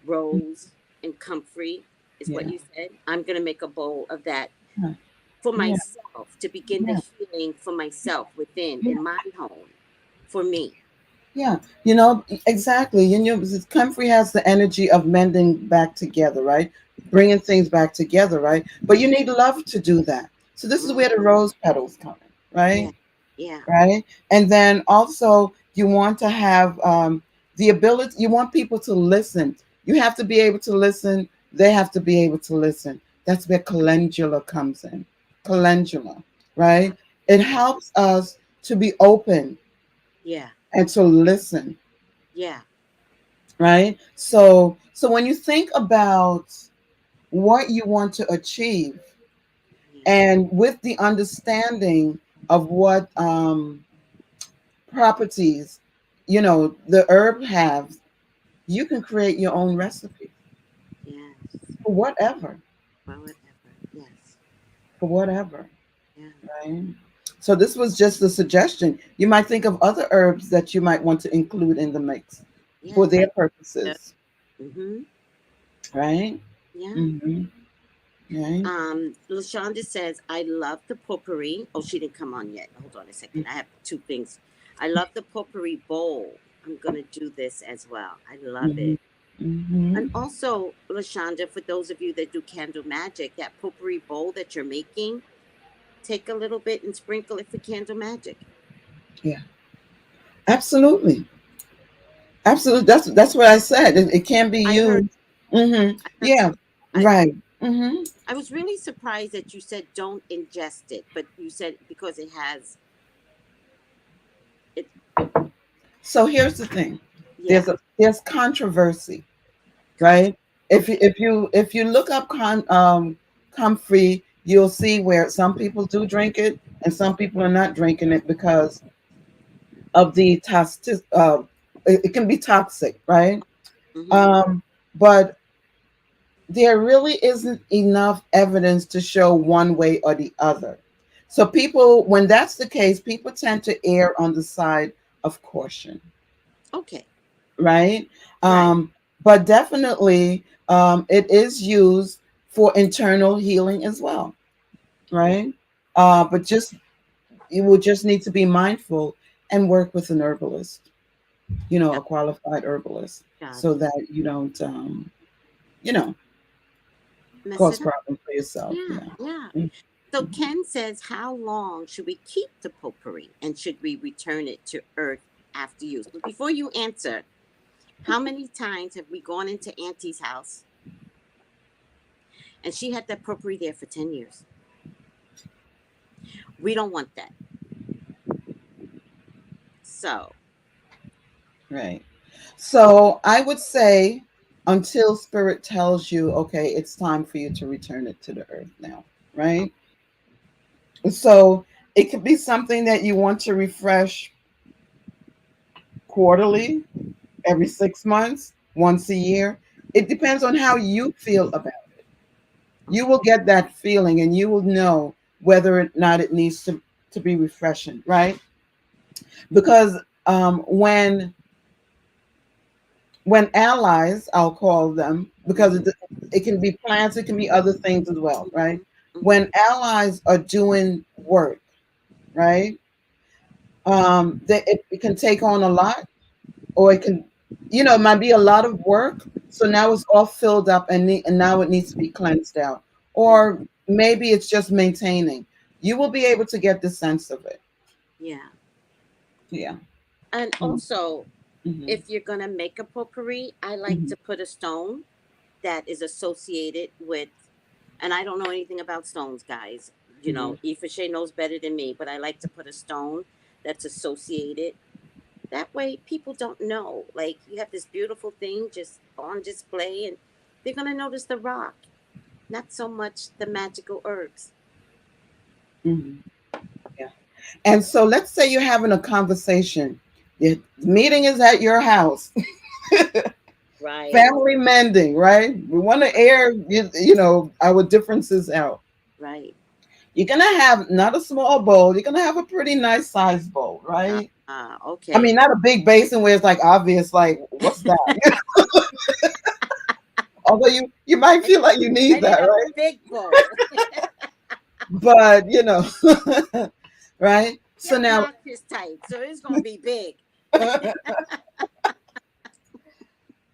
rose, and comfrey. Is what Yeah. you said. I'm gonna make a bowl of that Yeah. for Yeah. myself to begin the Yeah. healing for myself within Yeah. in my home, for me. Yeah, exactly. Comfrey has the energy of mending back together, right? Bringing things back together, right? But you need love to do that. So this is where the Mm, rose petals come in, yeah, right? yeah, Right? And then also you want to have, the ability. You want people to listen. You have to be able to listen. They have to be able to listen. That's where calendula comes in. Calendula, right? It helps us to be open Yeah. and to listen, Yeah. right? So when you think about what you want to achieve, Yeah. and with the understanding of what properties, the herb has, you can create your own recipe Yes. for whatever, Well, whatever. Yes. for whatever, Yeah. right? So this was just a suggestion. You might think of other herbs that you might want to include in the mix for Yes. their Like. purposes, Mm-hmm. right? Yeah. Mm-hmm. Right. LaShonda says, I love the potpourri. Oh, she didn't come on yet. Hold on a second. I have two things. I love the potpourri bowl. I'm going to do this as well. I love Mm-hmm. it. Mm-hmm. And also, LaShonda, for those of you that do candle magic, that potpourri bowl that you're making, take a little bit and sprinkle it for candle magic. Yeah. Absolutely. Absolutely. That's what I said. It can be I heard, used. Mm-hmm. I heard, Yeah. I, Right. Mm-hmm. I was really surprised that you said don't ingest it, but you said because it has it. So here's the thing. Yeah, There's controversy, contra. right? If you Okay. if you if you look up comfrey, you'll see where some people do drink it and some people are not drinking it because of the toxic. It can be toxic, right? Mm-hmm. Um, but there really isn't enough evidence to show one way or the other. So people, when that's the case, people tend to err on the side of caution, Okay. right? Right. Um, but definitely, it is used for internal healing as well, Yeah. right? Right. But just you will just need to be mindful and work with an herbalist, Got, a qualified herbalist, got so it. that you don't, you know, Mess cause it up. problems for yourself. Yeah. Yeah. Yeah. Mhm. So Ken says, how long should we keep the potpourri, and should we return it to Earth after use? But before you answer, how many times have we gone into Auntie's house and she had that potpourri there for 10 years? We don't want that. So Right. So I would say until spirit tells you, okay, it's time for you to return it to the earth now, right? So it could be something that you want to refresh quarterly, every 6 months, once a year. It depends on how you feel about it. You will get that feeling and you will know whether or not it needs to be refreshing, right? Because when allies, I'll call them, because mm-hmm. it can be plants, it can be other things as well, right? Mm-hmm. When allies are doing work, right? It can take on a lot, or it can, it might be a lot of work. So now it's all filled up and now it needs to be cleansed out. Mm-hmm. Or maybe it's just maintaining. You will be able to get the sense of it. Yeah. Yeah. And also, Mm-hmm. if you're gonna make a potpourri, I like Hmm. to put a stone that is associated with, and I don't know anything about stones, guys. You Hmm. know, Ifashe knows better than me, but I like to put a stone that's associated. That way, people don't know. Like, you have this beautiful thing just on display, and they're gonna notice the rock, not so much the magical herbs. Hmm. Yeah. And so let's say you're having a conversation. The meeting is at your house. Right, Family mending, right? We want to air, our differences out. right. You're going to have not a small bowl. You're going to have a pretty nice sized bowl, right? I Okay. mean, not a big basin where it's like obvious, like, what's that? Although you might I, feel like you I need need that, a right? big bowl. But, right? So Your now, pack is tight, so it's gonna be big.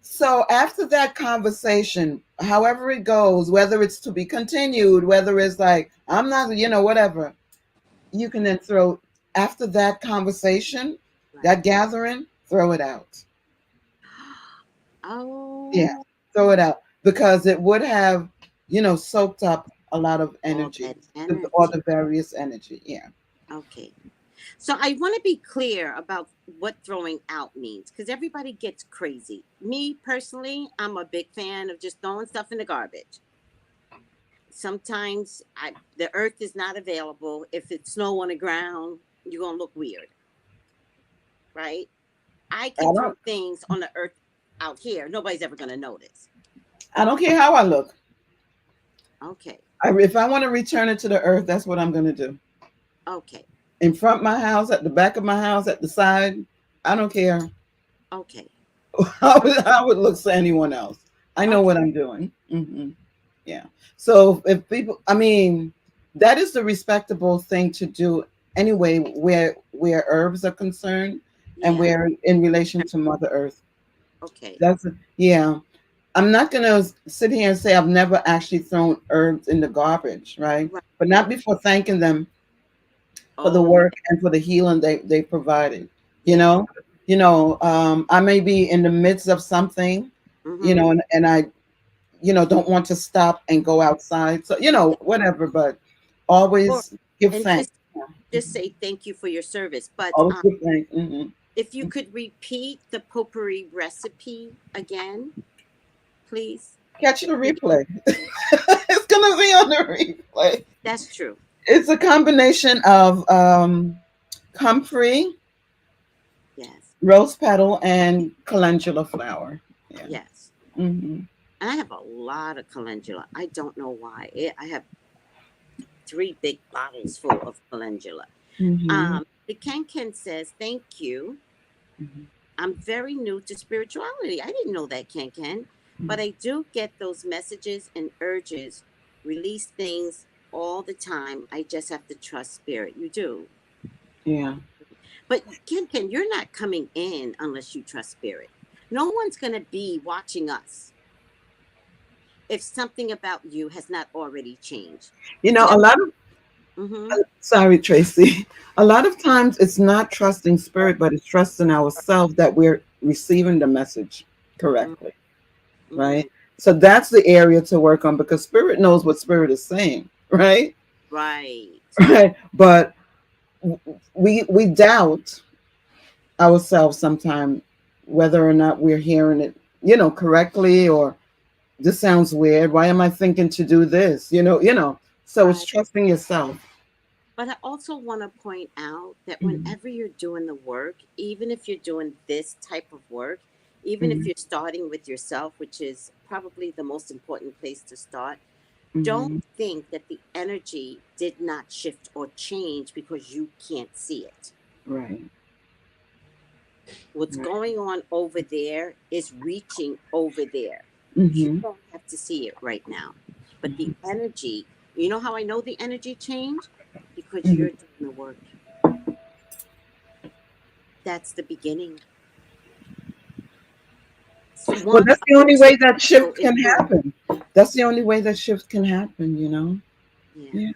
so after that conversation, however it goes, whether it's to be continued, whether it's like, I'm not, whatever, you can then throw, after that conversation, Right. that gathering, throw it out. Yeah, Oh, throw it out because it would have, soaked up a lot of all energy, that all energy. the various energy. Yeah. Okay. So I want to be clear about what throwing out means, because everybody gets crazy. Me personally, I'm a big fan of just throwing stuff in the garbage. Sometimes the earth is not available. If it's snow on the ground, you're going to look weird, right? I I can throw don't. things on the earth out here. Nobody's ever going to notice. I don't care how I look. Okay. If I want to return it to the earth, that's what I'm going to do. Okay. In front of my house, at the back of my house, at the side. I don't care Okay. how it looks to anyone else. I know Okay. what I'm doing. Yeah. So if people, I mean, that is the respectable thing to do anyway, where herbs are concerned, and Yeah. where in relation to Mother Earth. Okay. That's yeah. I'm not gonna sit here and say I've never actually thrown herbs in the garbage, right? Right. But not before thanking them for the Oh, work and for the healing they provided. You yeah. know, I may be in the midst of something, Mm-hmm. and I don't want to stop and go outside. So, Yeah. whatever, but Or always give and thanks. just say thank you for your service. But Always give thanks. if you could repeat the potpourri recipe again, please. Catch the replay. It's going to be on the replay. That's true. It's a combination of comfrey, Yes. rose petal, and calendula flower. Yeah. Yes. hmm And I have a lot of calendula. I don't know why. I have 3 big bottles full of calendula. hmm The Ken says, thank you. hmm I'm very new to spirituality. I didn't know that, Ken. But I do get those messages and urges, release things all the time. I just have to trust spirit. You do. Yeah. But Ken, you're not coming in unless you trust spirit. No one's going to be watching us if something about you has not already changed. Do you A ever? lot of Mm-hmm. sorry, Tracy. A lot of times it's not trusting spirit, but it's trusting ourselves that we're receiving the message correctly, Mm-hmm. right? So that's the area to work on, because spirit knows what spirit is saying, right? Right. Right. But we doubt ourselves sometimes, whether or not we're hearing it, correctly, or this sounds weird. Why am I thinking to do this? So it's Right. trusting yourself. But I also want to point out that Mhm. whenever you're doing the work, even if you're doing this type of work, even if Mhm. you're starting with yourself, which is probably the most important place to start, don't Mhm. think that the energy did not shift or change because you can't see it. Right. What's Right. going on over there is reaching over there. You Mhm. don't have to see it right now. But the Mhm. energy, you know how I know the energy changed? Because Mhm. you're doing the work. That's the beginning. Well, One that's the other only tip way that also shift is can to, happen. That's the only way that shift can happen. yeah. Yeah.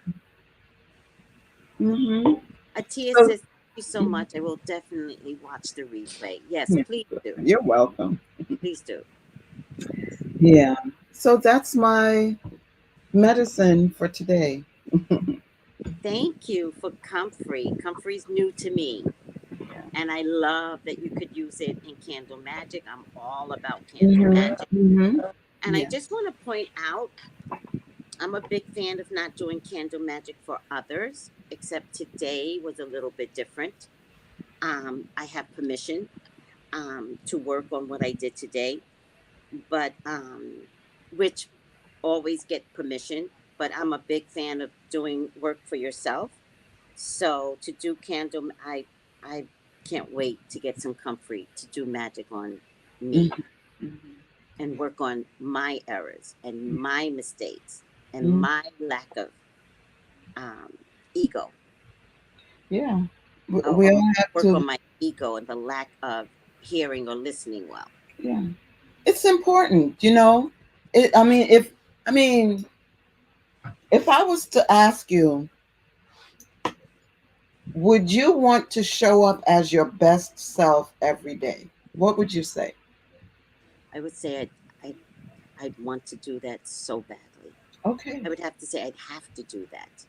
Mhm. Atia So, says, thank you so much. I will definitely watch the replay. Yes, yeah, please do. you're welcome. Please do. Yeah. So that's my medicine for today. Thank you for comfrey. Comfrey's new to me. And I love that you could use it in candle magic. I'm all about candle Mhm. magic. Mhm. And I Yeah. just want to point out, I'm a big fan of not doing candle magic for others, except today was a little bit different. I have permission to work on what I did today, but which always get permission. But I'm a big fan of doing work for yourself. So to do candle, I can't wait to get some comfrey to do magic on me Mhm. Mhm. and work on my errors and my mistakes and Mhm. my lack of um, ego. Yeah. We, I'll, we I'll all have work to. on my ego and the lack of hearing or listening well. Yeah. It's important. I mean, if I was to ask you, would you want to show up as your best self every day? What would you say? I would say I'd want to do that so badly. Okay. I would have to say I'd have to do that.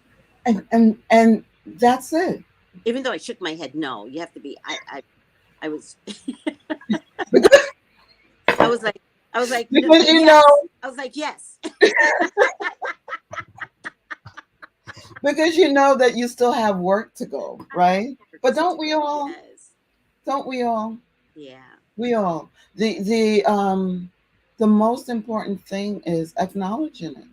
And that's it. Even though I shook my head, no, you have to be. I was, Because, I was like, no, because you know, yes. I was like, yes. because you know that you still have work to go, right? But don't we all? Yes. Don't we all? Yeah. We all. The most important thing is acknowledging it.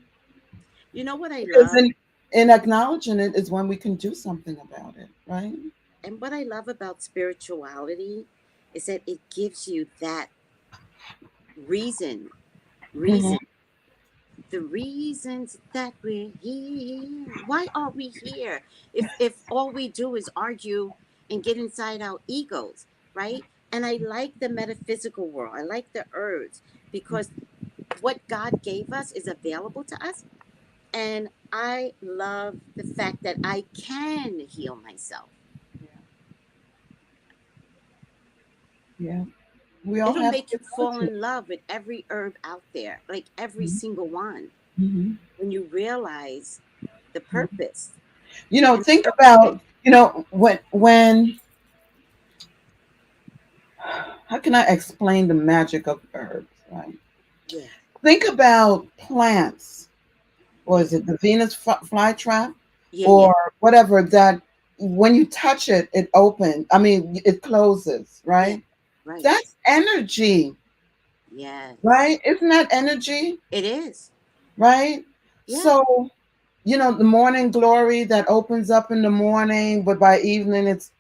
You know what I Because love? in acknowledging it is when we can do something about it, right? And what I love about spirituality is that it gives you that reason, Hmm. reason, the reasons that we're here. Why are we here? If all we do is argue and get inside our egos, right? And I like the metaphysical world. I like the herbs because what God gave us is available to us. And I love the fact that I can heal myself. Yeah. We all It'll have make the you fall ability. in love with every herb out there, like every single one, Hmm. when you realize the purpose. You know, And think about, you know, when how can I explain the magic of herbs, right? yeah, Think about plants, or yeah, is it the Venus flytrap, yeah, yeah, or whatever that when you touch it, it opens. I mean, it closes, yeah, right? right. That's energy, Yes, right? Isn't that energy, it is. right? Yeah, So, you know, the morning glory that opens up in the morning, but by evening, it's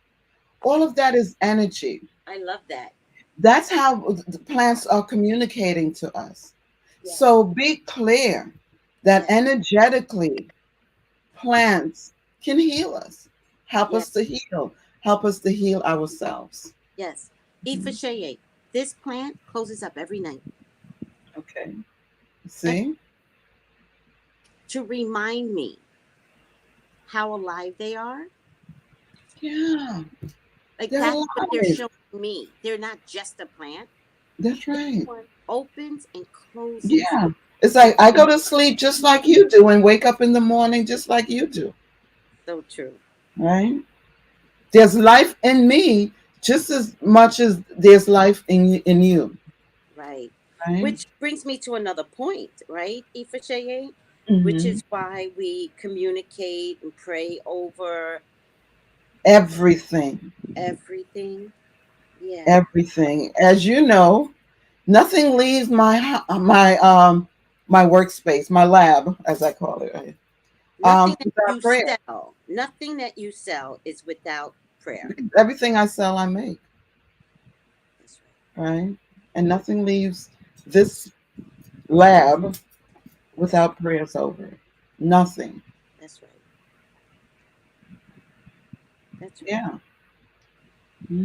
all of that is energy. I love that. That's how the plants are communicating to us. Yeah, So be clear that yeah, energetically, plants can heal us, yeah, help us to heal ourselves. yes. Mhm. Ifasheye, this plant closes up every night Okay. and See? to remind me how alive they are. Yeah. Like They're that's what they're alive. showing me. They're not just a plant. That's This right. one opens and closes. Yeah. It's like I go to sleep just like you do and wake up in the morning just like you do. So true. Right? There's life in me just as much as there's life in you. Right. Right? Which brings me to another point, right, Ifasheye? Which Hmm. is why we communicate and pray over Everything. everything. Yeah. Everything. As you know, nothing leaves my workspace, my lab, as I call it, right? Nothing that Without you prayer. sell, nothing that you sell is without prayer. Everything I sell, I make, That's right. right? And nothing leaves this lab without prayers over it. Nothing. That's right. That's right. Yeah.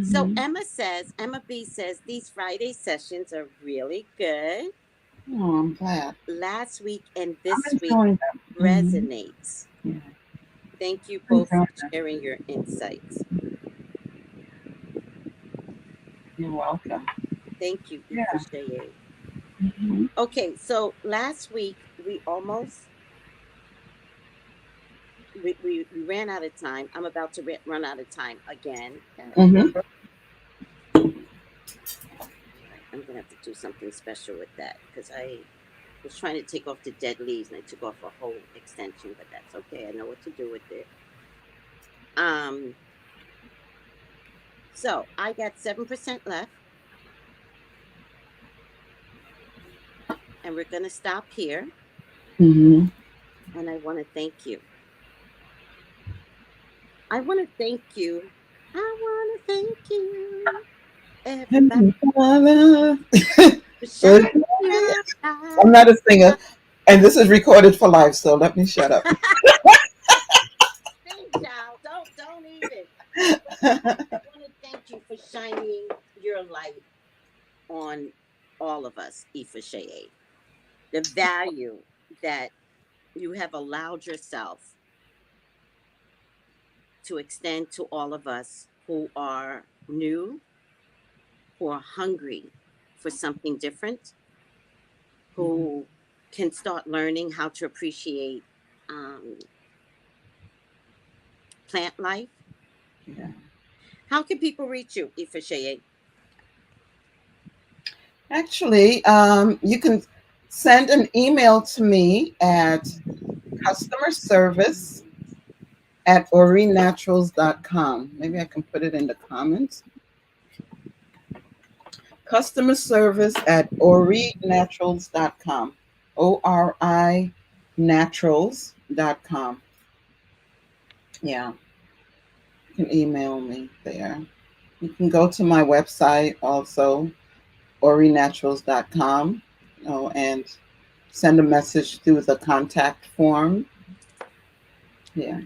So Hmm. Emma B says these Friday sessions are really good. Oh, I'm glad. Last week and I'm this week enjoying that. Hmm. resonates. Yeah, Thank you I'm both for enjoying that. sharing your insights. You're welcome. Thank you, Yeah. Ifasheye. Hmm. Okay, so last week we ran out of time. I'm about to run out of time again. Hmm. Right, I'm gonna have to do something special with that because I was trying to take off the dead leaves and I took off a whole extension, but that's okay. I know what to do with it. Um, so I got 7% left, and we're gonna stop here. Hmm. And I want to thank you. I want to thank you. I want to thank you, everybody, for shining your I'm light. not a singer, and this is recorded for life, so let me shut up. Sing, child. Don't even. But I want to thank you for shining your light on all of us, Ifasheye. The value that you have allowed yourself to extend to all of us who are new, who are hungry for something different, who can start learning how to appreciate um, plant life, Yeah. How can people reach you, Ifashaye? Actually, you can send an email to me at customer service at orinaturals.com. Maybe I can put it in the comments. Customer service at orinaturals.com. ORI naturals.com. Yeah, you can email me there. You can go to my website also, orinaturals.com, and send a message through the contact form. Yeah.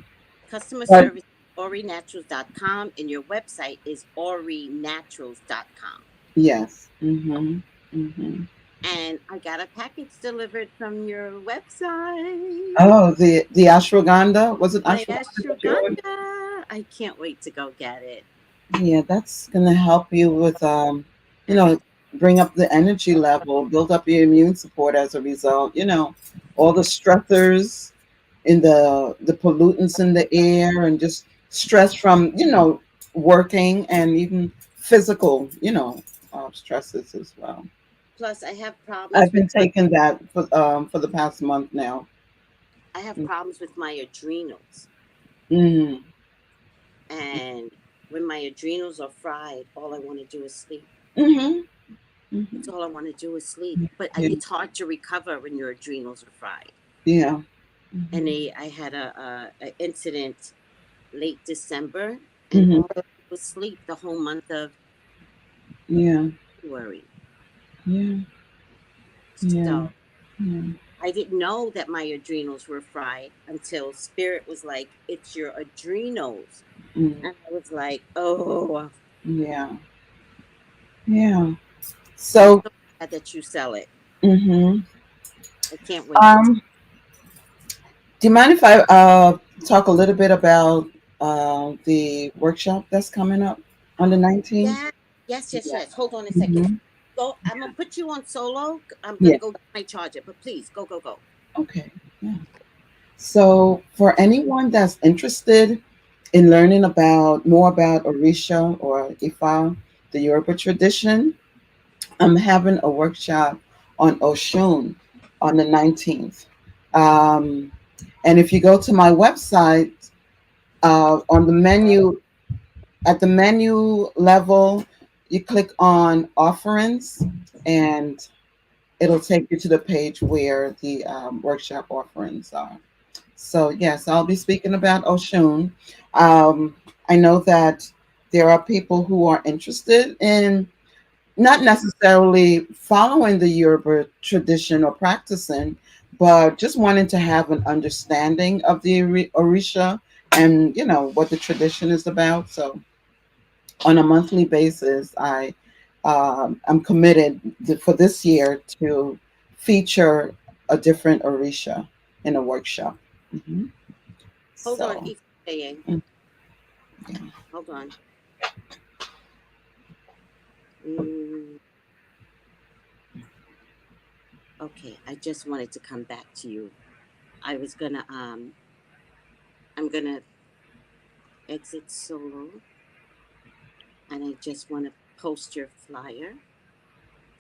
Customer But service orinaturals.com, and your website is orinaturals.com. yes. Mm-hmm. And I got a package delivered from your website. Oh, the ashwagandha, was it My ashwagandha that you ordered? ashwagandha. I can't wait to go get it. Yeah, that's gonna help you with you know, bring up the energy level, build up your immune support as a result. All the stressors in the pollutants in the air and just stress from, working and even physical, stresses as well. Plus, I have problems I've with been taking that for the past month now. my adrenals. Mm-hmm. And when my adrenals are fried, all I want to do is sleep. Mm-hmm. That's all I want to do is sleep. But Yeah. it's hard to recover when your adrenals are fried. Yeah. And I had a incident late December, and Mm-hmm. all I did was sleep the whole month of Yeah. February. Yeah. Yeah. So Yeah. I didn't know that my adrenals were fried until Spirit was like, "It's your adrenals," Mm. and I was like, "Oh, Yeah. Yeah. I'm So, so glad that you sell it. hmm I can't wait." do you mind if I talk a little bit about the workshop that's coming up on the 19th? Yeah, yes, yes, Yeah. yes. Hold on a second. Hmm. Go. I'm gonna put you on solo. I'm Yeah. gonna go get my charger, but please go, go, go. Okay. Yeah. So, for anyone that's interested in learning about more about Orisha or Ifa, the Yoruba tradition, I'm having a workshop on OSHUN on the 19th. Um, and if you go to my website, on the menu, at the menu level, you click on offerings and it'll take you to the page where the workshop offerings are. So, yes, I'll be speaking about Oshun. Um, I know that there are people who are interested in not necessarily following the Yoruba tradition or practicing, but just wanting to have an understanding of the Orisha and what the tradition is about. So on a monthly basis, I'm committed for this year to feature a different Orisha in a workshop. Hmm. Hold on, So EFA. mm, yeah. Hold on. Mm, okay, I just wanted to come back to you. I was gonna I'm gonna exit solo, and I just want to post your flyer,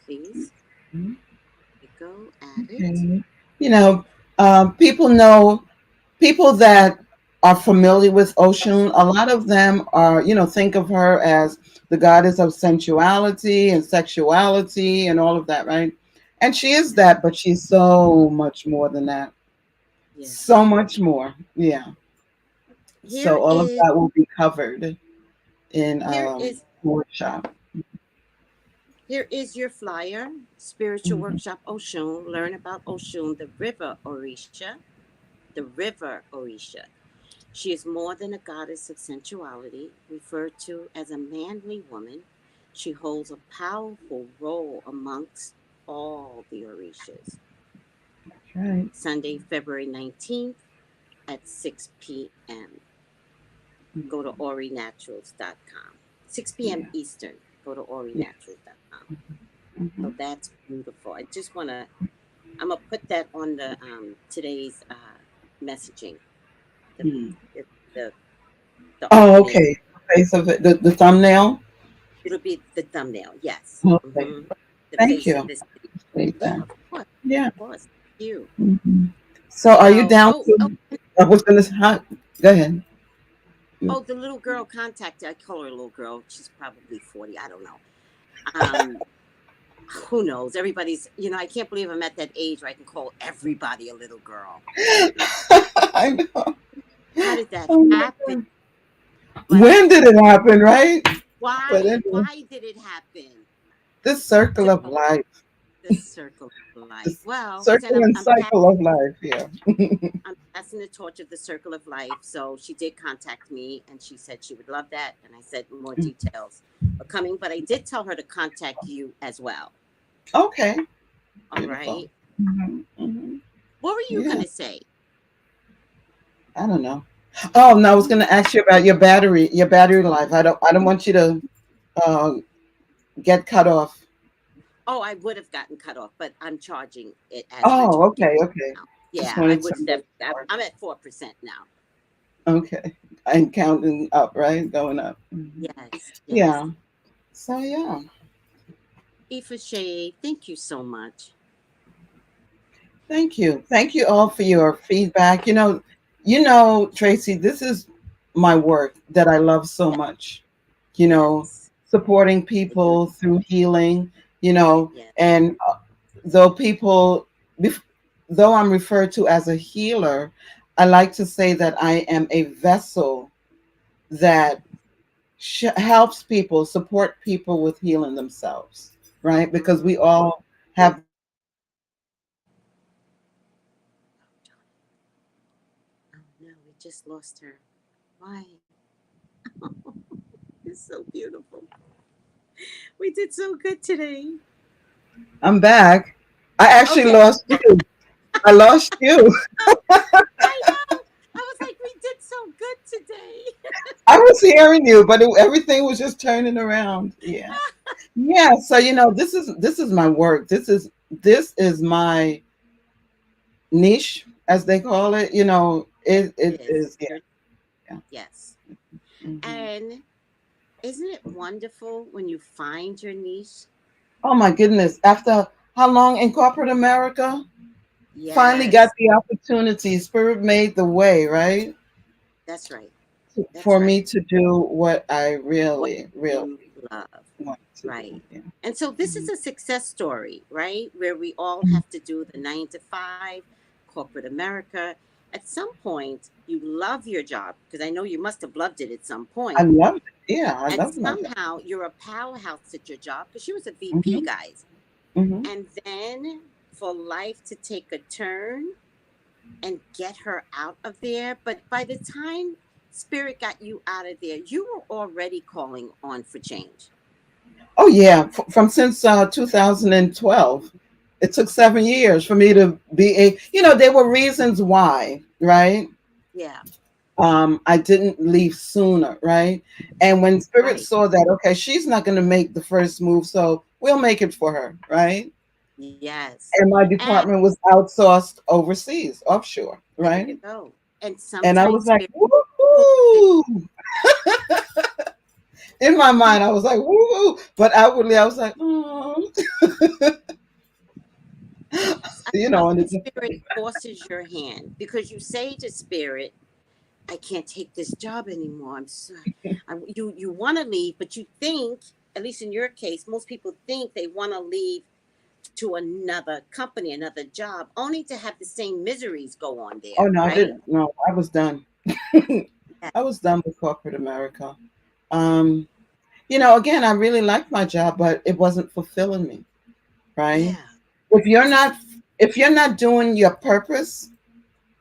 please. Mhm. Here we go. Add it. Okay. You know, people that are familiar with Ocean, a lot of them are, think of her as the goddess of sensuality and sexuality and all of that, right? And she is that, but she's so much more than that. So Yes. much more. Yeah. Here So all of is that will be covered in here is workshop. here is your flyer. Spiritual Mhm. workshop Oshun. Learn about Oshun, the river Orisha. The river Orisha. She is more than a goddess of sensuality, referred to as a manly woman. She holds a powerful role amongst all the Orishas. Right. Sunday, February 19th at 6 p.m. Go to orinaturals.com. 6 p.m. Yeah. Eastern. Go to Yeah. orinaturals.com. Hmm. So that's beautiful. I'm going to put that on the today's messaging. The, Hmm. the, the Oh, opening. okay. face of it, the thumbnail. It'll be the thumbnail. Yes. Okay. The Thank face you. of this city. Appreciate Yeah, that. of course. Yeah. Of course. You. So, are you Well, down to? I was gonna. Go ahead. the little girl contacted. I call her a little girl. She's probably 40. I don't know. Um, who knows? Everybody's. I can't believe I'm at that age where I can call everybody a little girl. I know. How did that Oh my happen? God. But When did it happen, right? But why? anyway, Why did it happen? this circle of So life, the circle of life. this Well, then circle and cycle of life. Yeah. I'm passing the torch of the circle of life. So she did contact me and she said she would love that. And I said more details are coming, but I did tell her to contact you as well. Okay. All Beautiful. right. Mm-hmm. What were you Yeah. going to say? I don't know. Oh no, I was going to ask you about your battery life. I don't want you to uh, get cut off. Oh, I would have gotten cut off, but I'm charging it as we're Oh, talking okay, okay. now. Just Yeah, I wanted to would make step. sure. I'm at 4% now. Okay. And counting up, right? Going up. Yes, yes. Yeah. So yeah. Ifa Shea, thank you so much. Thank you. Thank you all for your feedback. Tracy, this is my work that I love so much. You know, Yes, supporting it is. people through healing, you know, Yes, and though people, bef- though I'm referred to as a healer, I like to say that I am a vessel that helps people, support people with healing themselves, right? Because we all have this Oh no, we just lost her. Why? It's so beautiful. We did so good today. I'm back. I actually Okay. lost you. I lost you. I know. I was like, we did so good today. I was hearing you, but everything was just turning around. Yeah. Yeah. So this is my work. This is my niche, as they call it. It It is. is. Yeah. Yeah. Yes. Hmm. And isn't it wonderful when you find your niche? Oh my goodness! After how long in corporate America? Finally got Yes. the opportunity. Spirit made the way, right? That's right. That's For right. me to do what I What really, really you love. want to do. Right. Yeah. And so this is Mhm. a success story, right? Where we all have to do the 9 to 5, corporate America. At some point, you love your job because I know you must have loved it at some I point. love it. Yeah, I And love my job. somehow you're a powerhouse at your job because she was a VP, Hmm. guys. Hmm. And then for life to take a turn and get her out of there. But by the time Spirit got you out of there, you were already calling on for change. Oh yeah, from since 2012. It took 7 years for me to be a. There were reasons why, right? Yeah, I didn't leave sooner, right? And when Spirit right. saw that, okay, she's not going to make the first move, so we'll make it for her, right? Yes. And my And department was outsourced overseas, offshore, there you right? go. And And I was sometimes like, Spirit pulls it. woohoo! In my mind, I was like, woohoo! But outwardly, I was like, oh. I love And when it's Spirit forces your hand because you say to Spirit, I can't take this job anymore. You want to leave, but you think, at least in your case, most people think they want to leave to another company, another job, only to have the same miseries go on oh there, no, I right? didn't. No, I was done. Yeah. I was done with corporate America. Um, again, I really liked my job, but it wasn't fulfilling me, right? Yeah. If you're It's not if you're not doing your purpose,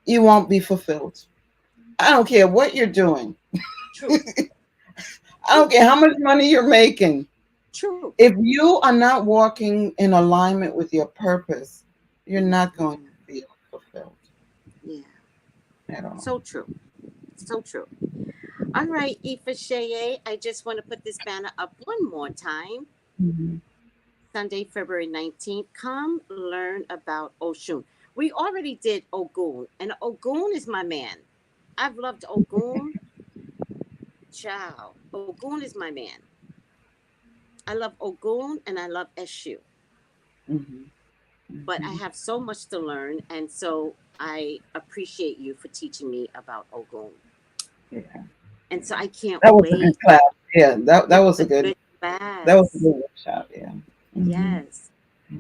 you won't be fulfilled. I don't care what you're doing. true. I don't True. care how much money you're making. True. If you are not walking in alignment with your purpose, you're not going Hmm. to feel fulfilled Yeah. at all. So true. So true. All right, Ifa Sheye, I just want to put this banner up one more time. Mhm. Sunday, February 19th. Come learn about Oshun. We already did Ogun, and Ogun is my man. I've loved Ogun. Child, Ogun is my man. I love Ogun and I love Eshu. But I have so much to learn, and so I appreciate you for teaching me about Ogun. Yeah. And so I can't That was wait. a good class. Yeah, that was a good class. That was a good workshop. Yeah. Yes.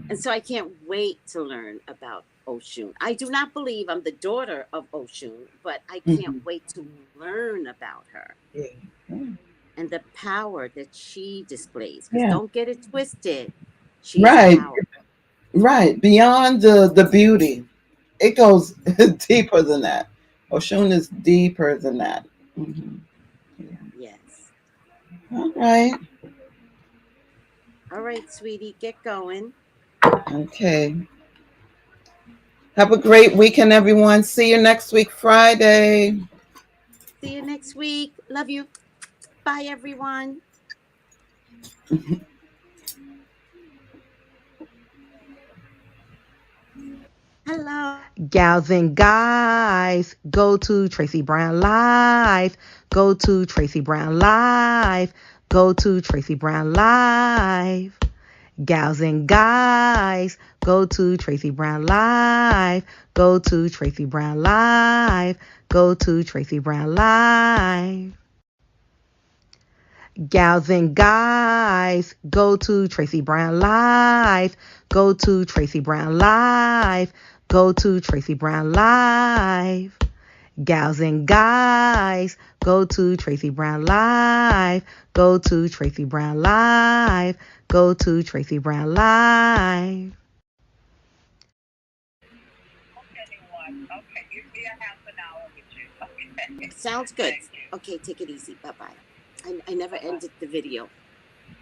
And so I can't wait to learn about OSHUN. I do not believe I'm the daughter of OSHUN, but I can't wait to learn about her. Yeah. And the power that she displays. Yeah. Don't get it twisted. She's Right. powerful. Right. Beyond the beauty, it goes deeper than that. OSHUN is deeper than that. Yeah. Yes. All right. All right, sweetie, get going. Okay. Have a great weekend, everyone. See you next week, Friday. See you next week. Love you. Bye, everyone. Hello. Gals and guys, go to Tracey Brown Live. Go to Tracey Brown Live. Go to Tracey Brown Live. Gals and guys, go to Tracey Brown Live. Go to Tracey Brown Live. Go to Tracey Brown Live. Gals and guys, go to Tracey Brown Live. Go to Tracey Brown Live. Go to Tracey Brown Live. Gals and guys, go to Tracey Brown Live. Go to Tracey Brown Live. Go to Tracey Brown Live. Okay, give me a half an hour with you. Okay. Sounds good. Okay, take it easy. Bye-bye. I never ended the video.